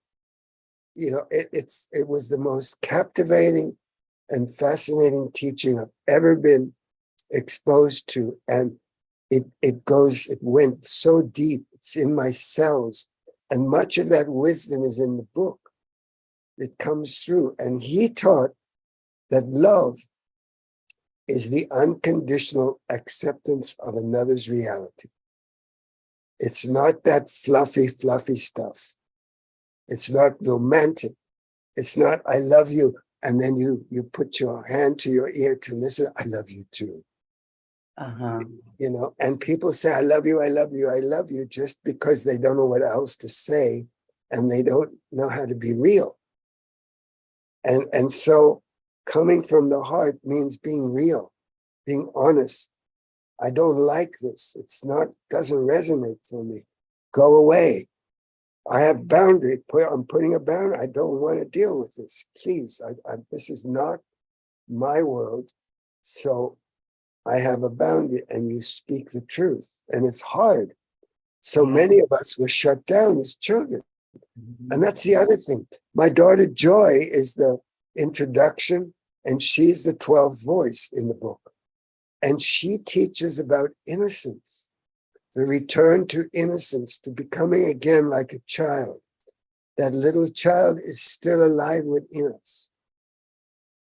It was the most captivating and fascinating teaching I've ever been exposed to. And it went so deep. It's in my cells. And much of that wisdom is in the book. It comes through. And he taught that love is the unconditional acceptance of another's reality. It's not that fluffy, fluffy stuff. It's not romantic. It's not, I love you. And then you put your hand to your ear to listen. I love you too. Uh-huh. You know, and people say, I love you, I love you, I love you, just because they don't know what else to say and they don't know how to be real. And so coming from the heart means being real, being honest. I don't like this. Doesn't resonate for me. Go away. I have boundary. I'm putting a boundary. I don't want to deal with this. Please, this is not my world. So I have a boundary, and you speak the truth. And it's hard. So many of us were shut down as children. And that's the other thing. My daughter Joy is the introduction, and she's the 12th voice in the book. And she teaches about innocence, the return to innocence, to becoming again like a child. That little child is still alive within us.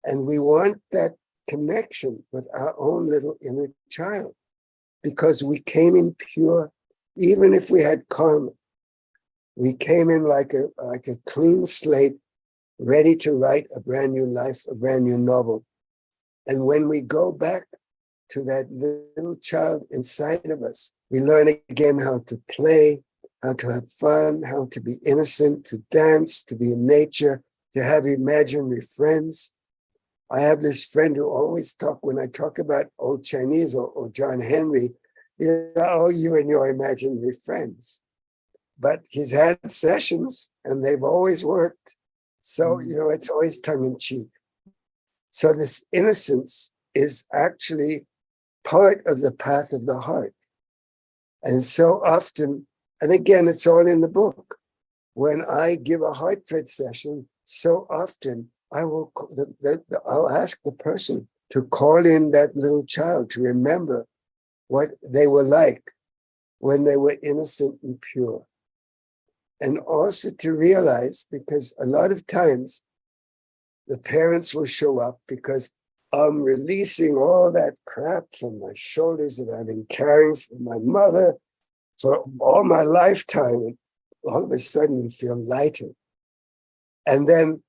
And we want that connection with our own little inner child, because we came in pure, even if we had karma. We came in like a clean slate, ready to write a brand new life, a brand new novel. And when we go back to that little child inside of us, we learn again how to play, how to have fun, how to be innocent, to dance, to be in nature, to have imaginary friends. I have this friend who always when I talk about old Chinese or John Henry, you and your imaginary friends. But he's had sessions and they've always worked. So, it's always tongue in cheek. So this innocence is actually part of the path of the heart. And so often, and again, it's all in the book. When I give a heartfelt session, so often I'll ask the person to call in that little child to remember what they were like when they were innocent and pure. And also to realize, because a lot of times the parents will show up because I'm releasing all that crap from my shoulders that I've been carrying from my mother for all my lifetime. And all of a sudden you feel lighter. And then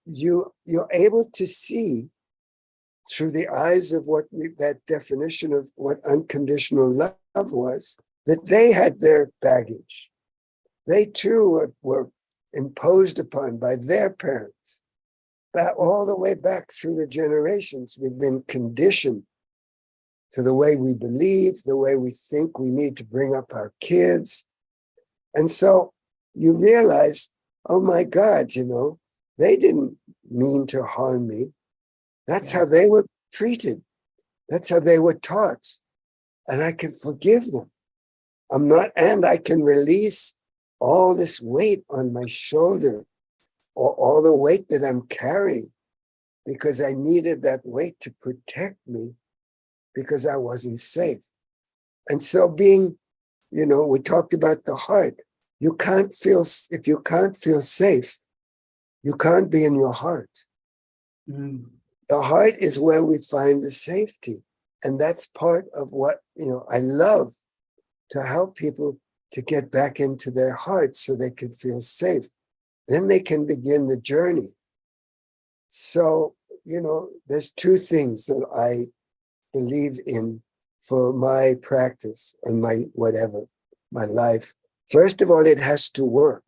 you're able to see through the eyes of that definition of what unconditional love was, that they had their baggage. They too were imposed upon by their parents. All the way back through the generations, we've been conditioned to the way we believe, the way we think we need to bring up our kids. And so you realize, oh my God, they didn't mean to harm me. That's how they were treated. That's how they were taught. And I can forgive them. And I can release all this weight on my shoulder, or all the weight that I'm carrying, because I needed that weight to protect me because I wasn't safe. And so we talked about the heart. If you can't feel safe, you can't be in your heart. The heart is where we find the safety. And that's part of what, I love to help people to get back into their hearts so they can feel safe. Then they can begin the journey. So, there's two things that I believe in for my practice and my life. First of all, it has to work.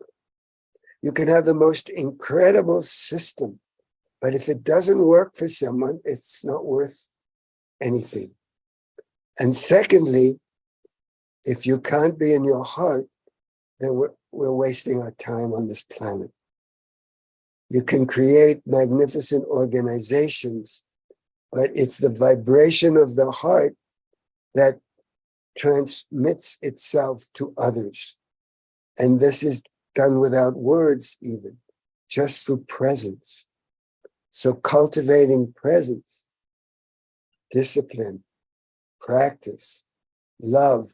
You can have the most incredible system, but if it doesn't work for someone, it's not worth anything. And secondly, if you can't be in your heart, then we're wasting our time on this planet. You can create magnificent organizations, but it's the vibration of the heart that transmits itself to others. And this is done without words even, just through presence. So cultivating presence, discipline, practice, love,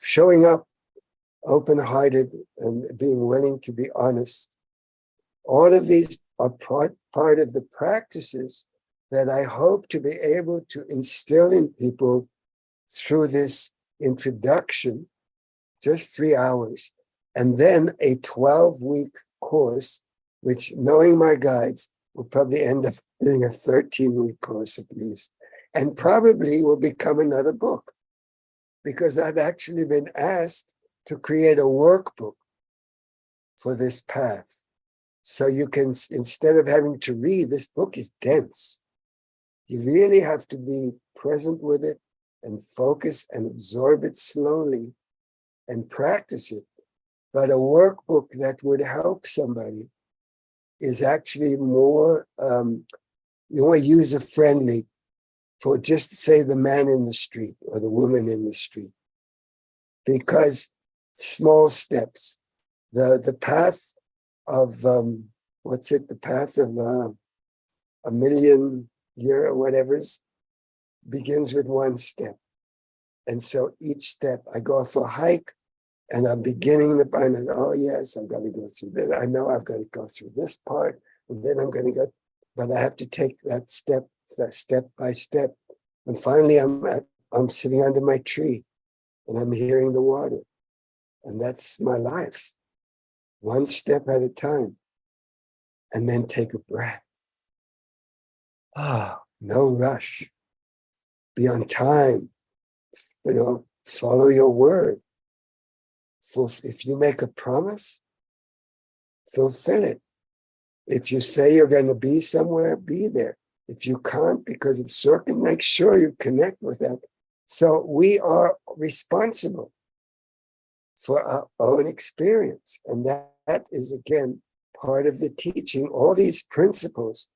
showing up open-hearted and being willing to be honest. All of these are part of the practices that I hope to be able to instill in people through this introduction, just 3 hours, and then a 12-week course, which, knowing my guides, will probably end up being a 13-week course at least, and probably will become another book, because I've actually been asked to create a workbook for this path. So you can, instead of having to read, this book is dense. You really have to be present with it and focus and absorb it slowly and practice it. But a workbook that would help somebody is actually more user-friendly for, just say, the man in the street or the woman in the street. Because small steps, the path of, the path of a million year or whatever's begins with one step. And so each step, I go for a hike and I'm beginning to find out, oh yes, I've got to go through this. I know I've got to go through this part, and then I'm going to go, but I have to take that step by step. And finally I'm sitting under my tree and I'm hearing the water. And that's my life. One step at a time. And then take a breath. No rush. Be on time. Follow your word. If you make a promise, fulfill it. If you say you're going to be somewhere, be there. If you can't because of make sure you connect with that. So we are responsible for our own experience. And that is, again, part of the teaching. All these principles,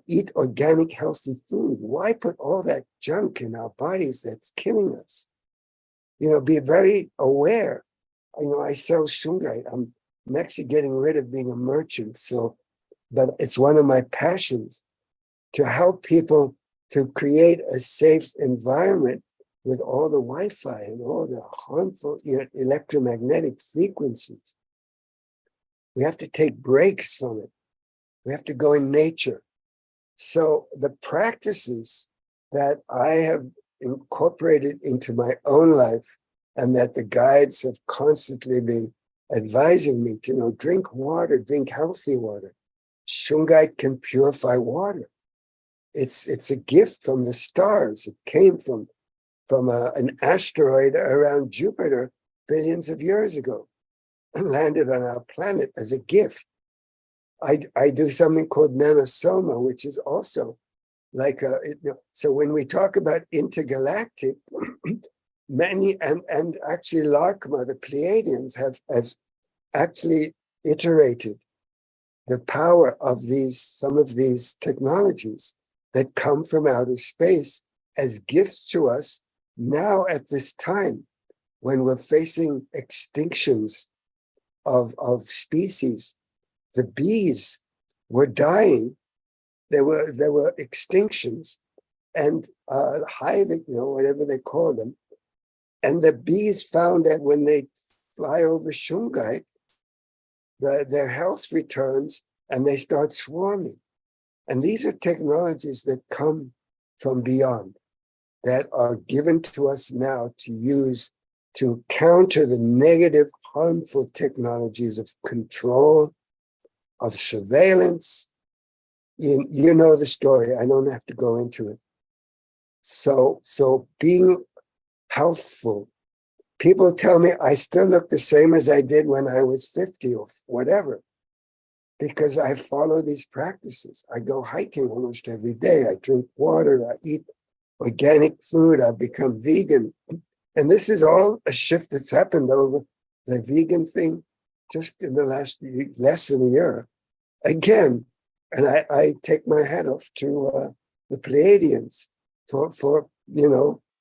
eat organic, healthy food. Why put all that junk in our bodies that's killing us? Be very aware. I sell shungite. I'm actually getting rid of being a merchant. But it's one of my passions to help people to create a safe environment with all the Wi-Fi and all the harmful electromagnetic frequencies. We have to take breaks from it. We have to go in nature. So the practices that I have incorporated into my own life and that the guides have constantly been advising me to, drink water, drink healthy water. Shungite can purify water. It's a gift from the stars. It came from an asteroid around Jupiter billions of years ago and landed on our planet as a gift. I do something called nanosoma, which is also like so when we talk about intergalactic, many and actually Larkma, the Pleiadians have actually iterated the power of some of these technologies that come from outer space as gifts to us now at this time when we're facing extinctions of species. The bees were dying. There were extinctions and hiving, whatever they call them. And the bees found that when they fly over shungite, their health returns and they start swarming. And these are technologies that come from beyond, that are given to us now to use to counter the negative, harmful technologies of control, of surveillance. You know the story. I don't have to go into it. So being healthful, people tell me I still look the same as I did when I was 50 or whatever, because I follow these practices. I go hiking almost every day. I drink water. I eat organic food. I've become vegan. And this is all a shift that's happened over the vegan thing just in the less than a year. Again, and I take my hat off to the Pleiadians for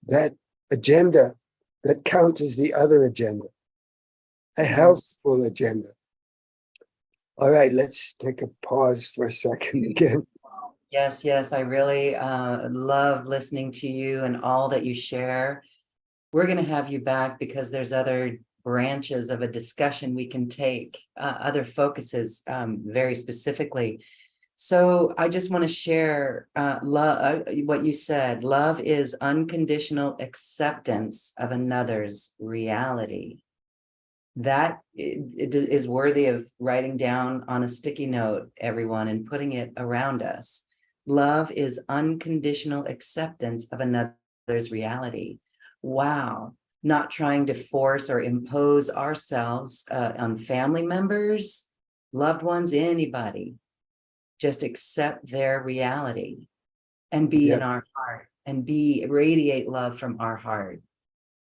that agenda that counters the other agenda, a healthful agenda. All right, let's take a pause for a second again. Yes, I really love listening to you and all that you share. We're going to have you back because there's other branches of a discussion we can take, other focuses very specifically. So I just want to share what you said. Love is unconditional acceptance of another's reality. That it is worthy of writing down on a sticky note, everyone, and putting it around us. Love is unconditional acceptance of another's reality. Wow. Not trying to force or impose ourselves on family members, loved ones, anybody. Just accept their reality and be Yeah, in our heart and radiate love from our heart.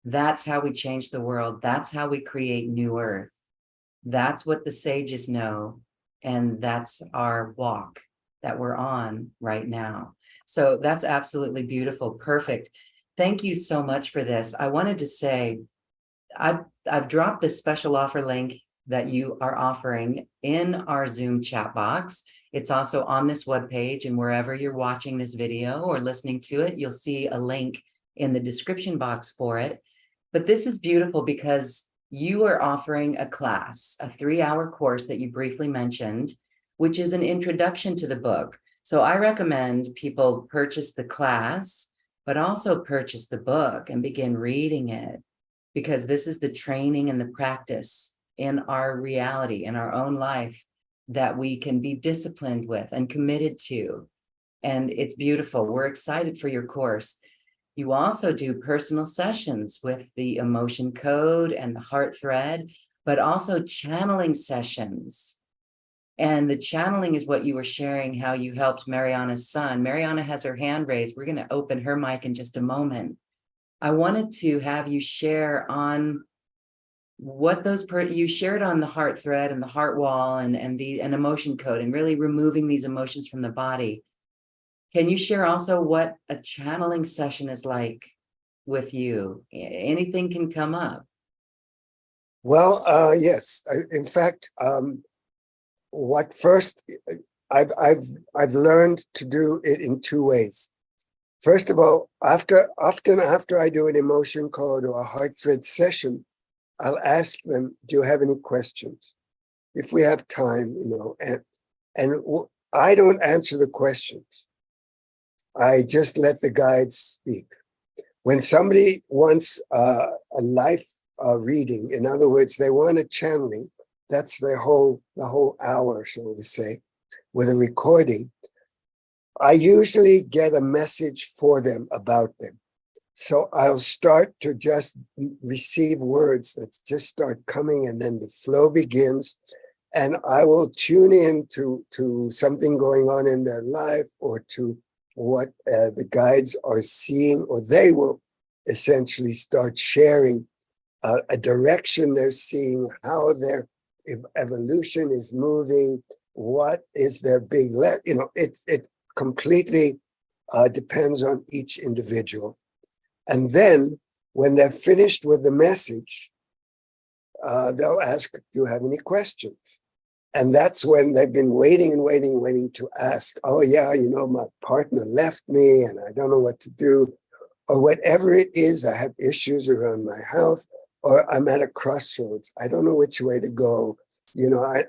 That's how we change the world. That's how we create new earth. That's what the sages know. And that's our walk that we're on right now. So that's absolutely beautiful. Perfect. Thank you so much for this. I wanted to say, I've dropped this special offer link that you are offering in our Zoom chat box. It's also on this webpage, and wherever you're watching this video or listening to it, you'll see a link in the description box for it. But this is beautiful because you are offering a class, a 3-hour course that you briefly mentioned, which is an introduction to the book. So I recommend people purchase the class, but also purchase the book and begin reading it, because this is the training and the practice in our reality, in our own life, that we can be disciplined with and committed to. And it's beautiful. We're excited for your course. You also do personal sessions with the emotion code and the heart thread, but also channeling sessions. And the channeling is what you were sharing, how you helped Mariana's son. Mariana has her hand raised. We're going to open her mic in just a moment. I wanted to have you share on what those you shared on the heart thread and the heart wall and an emotion code, and really removing these emotions from the body. Can you share also what a channeling session is like with you? Anything can come up. well, yes. In fact, what first I've learned to do it in 2 ways. First of all, often after I do an emotion code or a heart thread session, I'll ask them, "Do you have any questions?" If we have time, I don't answer the questions. I just let the guides speak. When somebody wants a life reading, in other words, they want a channeling, that's the whole hour, so to say, with a recording. I usually get a message for them about them. So I'll start to just receive words that just start coming, and then the flow begins. And I will tune in to something going on in their life, or to what the guides are seeing, or they will essentially start sharing a direction they're seeing, how their evolution is moving, what is their big it completely depends on each individual. And then when they're finished with the message, they'll ask, "Do you have any questions?" And that's when they've been waiting and waiting to ask, "Oh yeah, my partner left me and I don't know what to do," or whatever it is. I have issues around my health, or I'm at a crossroads. I don't know which way to go.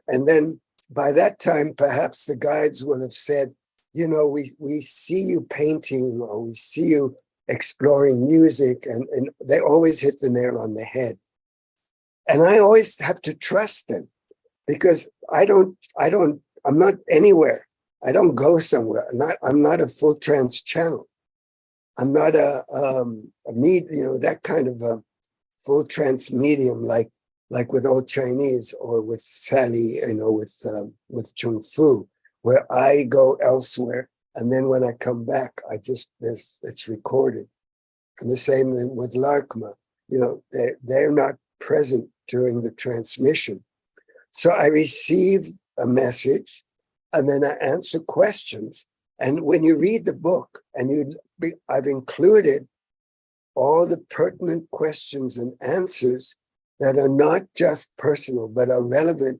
And then by that time, perhaps the guides will have said, we see you painting, or we see you exploring music, and they always hit the nail on the head. And I always have to trust them, because I'm not anywhere. I don't go somewhere. I'm not a full trance channel. I'm not a that kind of a full trance medium, like with old Chinese, or with Sally, with Chung Fu, where I go elsewhere, and then when I come back, it's recorded. And the same with Larkma. They're not present during the transmission. So I receive a message, and then I answer questions. And when you read the book, and I've included all the pertinent questions and answers that are not just personal, but are relevant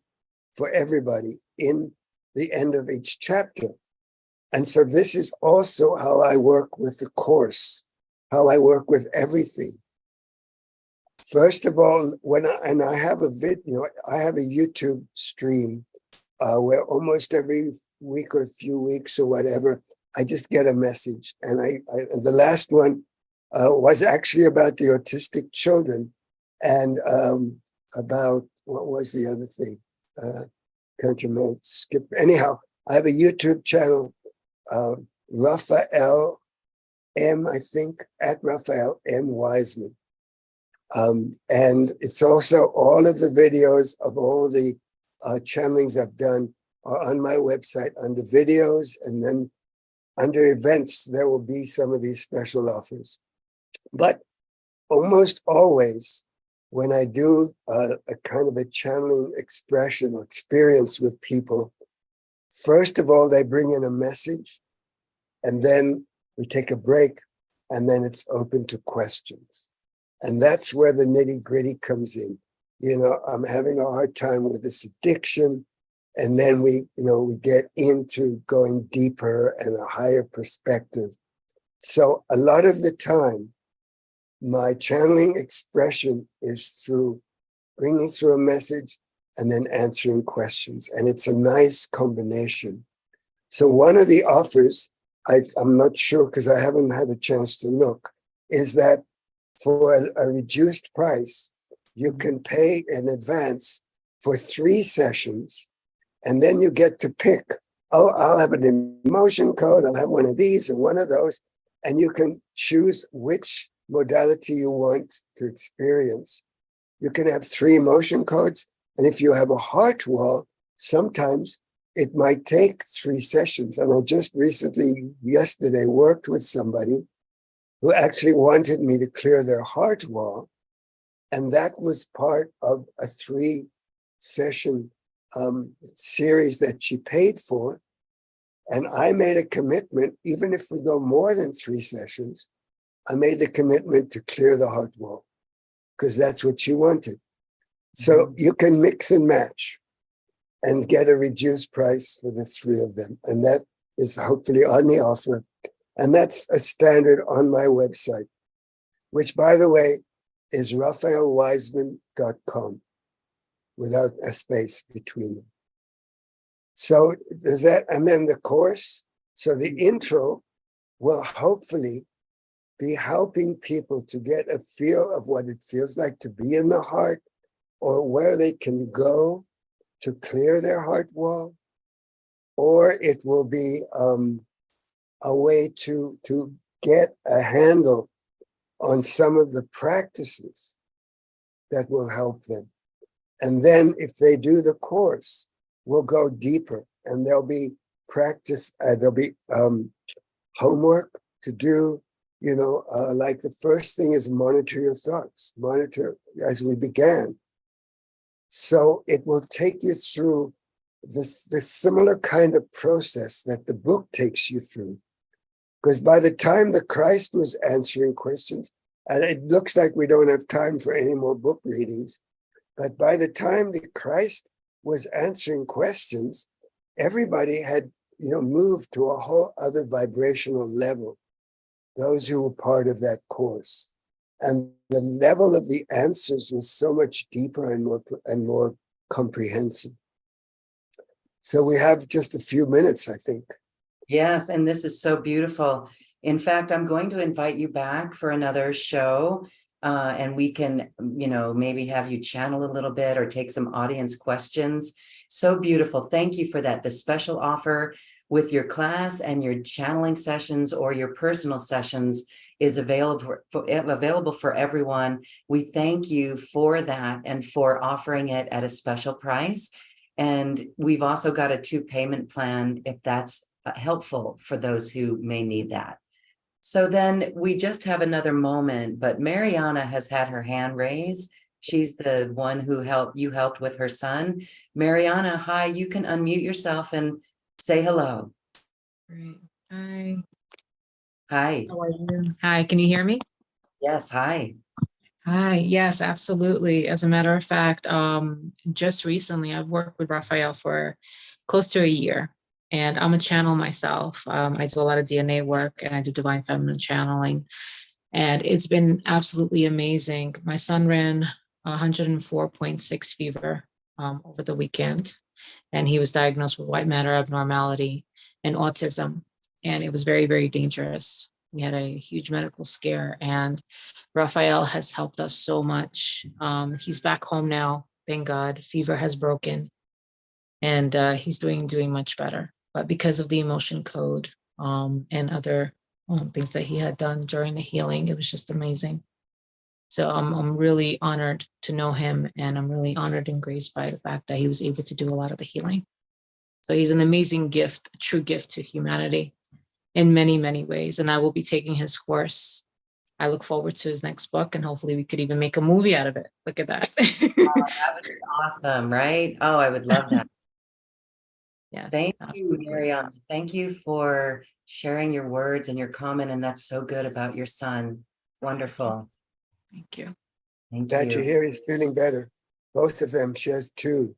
for everybody in the end of each chapter. And so this is also how I work with the course, how I work with everything. First of all, I have a YouTube stream where almost every week or a few weeks or whatever, I just get a message. And the last one was actually about the autistic children and about, what was the other thing? Can't remember, skip. Anyhow, I have a YouTube channel, Raphael M, I think, at Raphael M Weisman. And it's also all of the videos of all the channelings I've done are on my website under videos, and then under events, there will be some of these special offers. But almost always, when I do a kind of a channeling expression or experience with people, first of all, they bring in a message, and then we take a break, and then it's open to questions. And that's where the nitty-gritty comes in. You know, I'm having a hard time with this addiction, and then we get into going deeper and a higher perspective. So a lot of the time, my channeling expression is through bringing through a message and then answering questions. And it's a nice combination. So one of the offers, I'm not sure because I haven't had a chance to look, is that for a reduced price, you can pay in advance for 3 sessions, and then you get to pick, oh, I'll have an emotion code, I'll have one of these and one of those, and you can choose which modality you want to experience. You can have 3 emotion codes, and if you have a heart wall, sometimes it might take 3 sessions. And I just recently, yesterday, worked with somebody who actually wanted me to clear their heart wall, and that was part of a 3-session series that she paid for. And I made a commitment, even if we go more than 3 sessions, I made the commitment to clear the heart wall because that's what she wanted. So you can mix and match and get a reduced price for the 3 of them. And that is hopefully on the offer. And that's a standard on my website, which, by the way, is raphaelweisman.com without a space between them. So there's that. And then the course. So the intro will hopefully be helping people to get a feel of what it feels like to be in the heart, or where they can go to clear their heart wall, or it will be a way to get a handle on some of the practices that will help them. And then if they do the course, we'll go deeper, and there'll be practice, there'll be homework to do. You know, like the first thing is monitor your thoughts, monitor as we began. So it will take you through this similar kind of process that the book takes you through. Because by the time the Christ was answering questions, and it looks like we don't have time for any more book readings, but by the time the Christ was answering questions, everybody had, moved to a whole other vibrational level, those who were part of that course. And the level of the answers was so much deeper and more comprehensive. So we have just a few minutes, I think. Yes, and this is so beautiful. In fact, I'm going to invite you back for another show, and we can, maybe have you channel a little bit or take some audience questions. So beautiful. Thank you for that. The special offer with your class and your channeling sessions or your personal sessions is available for everyone. We thank you for that and for offering it at a special price. And we've also got a 2 payment plan if that's helpful for those who may need that. So then we just have another moment, but Mariana has had her hand raised. She's the one who helped with her son. Mariana, hi, you can unmute yourself and say hello. Great. Hi. Hi. How are you? Hi, can you hear me? Yes, hi. Hi, yes, absolutely. As a matter of fact, just recently I've worked with Raphael for close to a year, and I'm a channel myself. I do a lot of DNA work and I do divine feminine channeling, and it's been absolutely amazing. My son ran 104.6 fever over the weekend, and he was diagnosed with white matter abnormality and autism, and it was very, very dangerous. We had a huge medical scare, and Raphael has helped us so much. He's back home now, thank God. Fever has broken, and he's doing much better. But because of the emotion code and other things that he had done during the healing, it was just amazing. So I'm really honored to know him, and I'm really honored and graced by the fact that he was able to do a lot of the healing. So he's an amazing gift, a true gift to humanity in many, many ways. And I will be taking his course. I look forward to his next book, and hopefully we could even make a movie out of it. Look at that. That would be awesome, right? Oh, I would love that. Yes. Thank you, Absolutely. Miriam. Thank you for sharing your words and your comment, and that's so good about your son. Wonderful. Thank you. Thank Glad to you. hear he's feeling better. Both of them. She has two.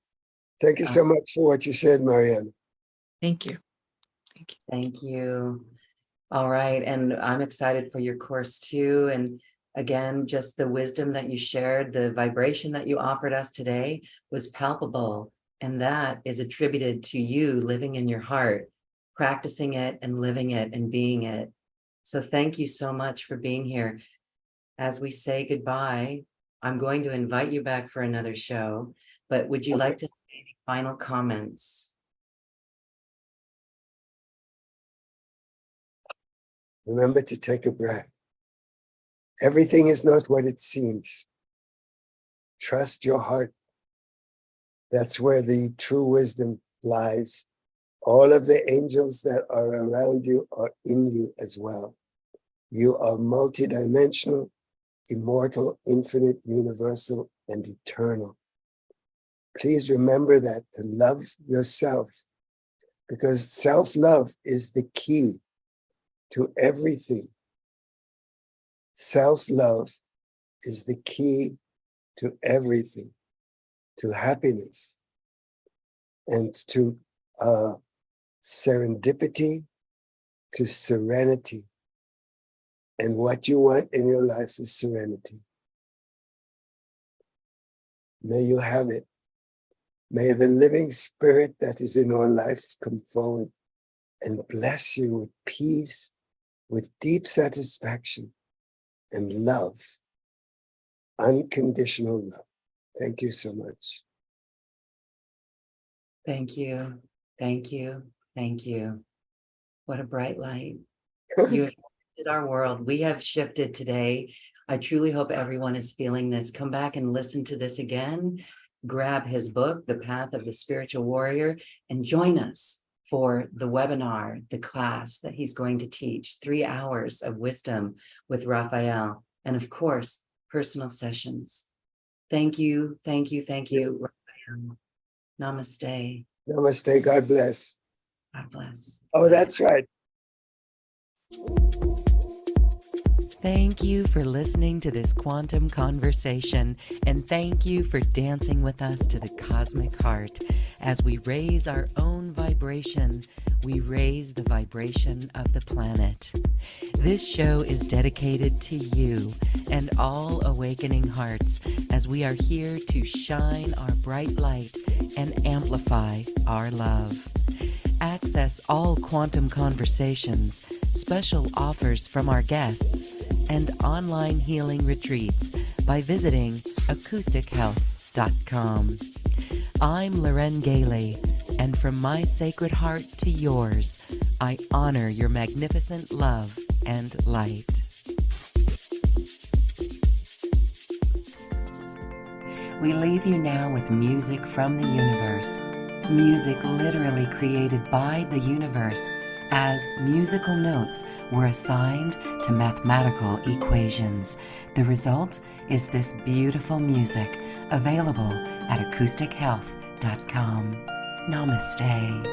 Thank you so much for what you said, Marianne. Thank you. Thank you. Thank you. All right. And I'm excited for your course too. And again, just the wisdom that you shared, the vibration that you offered us today was palpable. And that is attributed to you living in your heart, practicing it and living it and being it. So thank you so much for being here. As we say goodbye, I'm going to invite you back for another show, but would you like to say any final comments? Remember to take a breath. Everything is not what it seems. Trust your heart. That's where the true wisdom lies. All of the angels that are around you are in you as well. You are multidimensional, immortal, infinite, universal, and eternal. Please remember that, to love yourself, because self-love is the key to everything. Self-love is the key to everything, to happiness, and to serendipity, to serenity. And what you want in your life is serenity. May you have it. May the living spirit that is in our life come forward and bless you with peace, with deep satisfaction and love, unconditional love. Thank you so much. Thank you. Thank you. Thank you. What a bright light. You have shifted our world. We have shifted today. I truly hope everyone is feeling this. Come back and listen to this again. Grab his book, The Path of the Spiritual Warrior, and join us for the webinar, the class that he's going to teach, 3 hours of wisdom with Raphael, and of course, personal sessions. Thank you, thank you, thank you, Raphael. Namaste. Namaste. God bless. God bless. Oh, that's right. Thank you for listening to this quantum conversation, and thank you for dancing with us to the cosmic heart. As we raise our own vibration, we raise the vibration of the planet. This show is dedicated to you and all awakening hearts, as we are here to shine our bright light and amplify our love. Access all quantum conversations, special offers from our guests, and online healing retreats by visiting acoustichealth.com. I'm Loren Gailey, and from my sacred heart to yours, I honor your magnificent love and light. We leave you now with music from the universe. Music literally created by the universe, as musical notes were assigned to mathematical equations. The result is this beautiful music, available at acoustichealth.com. Namaste.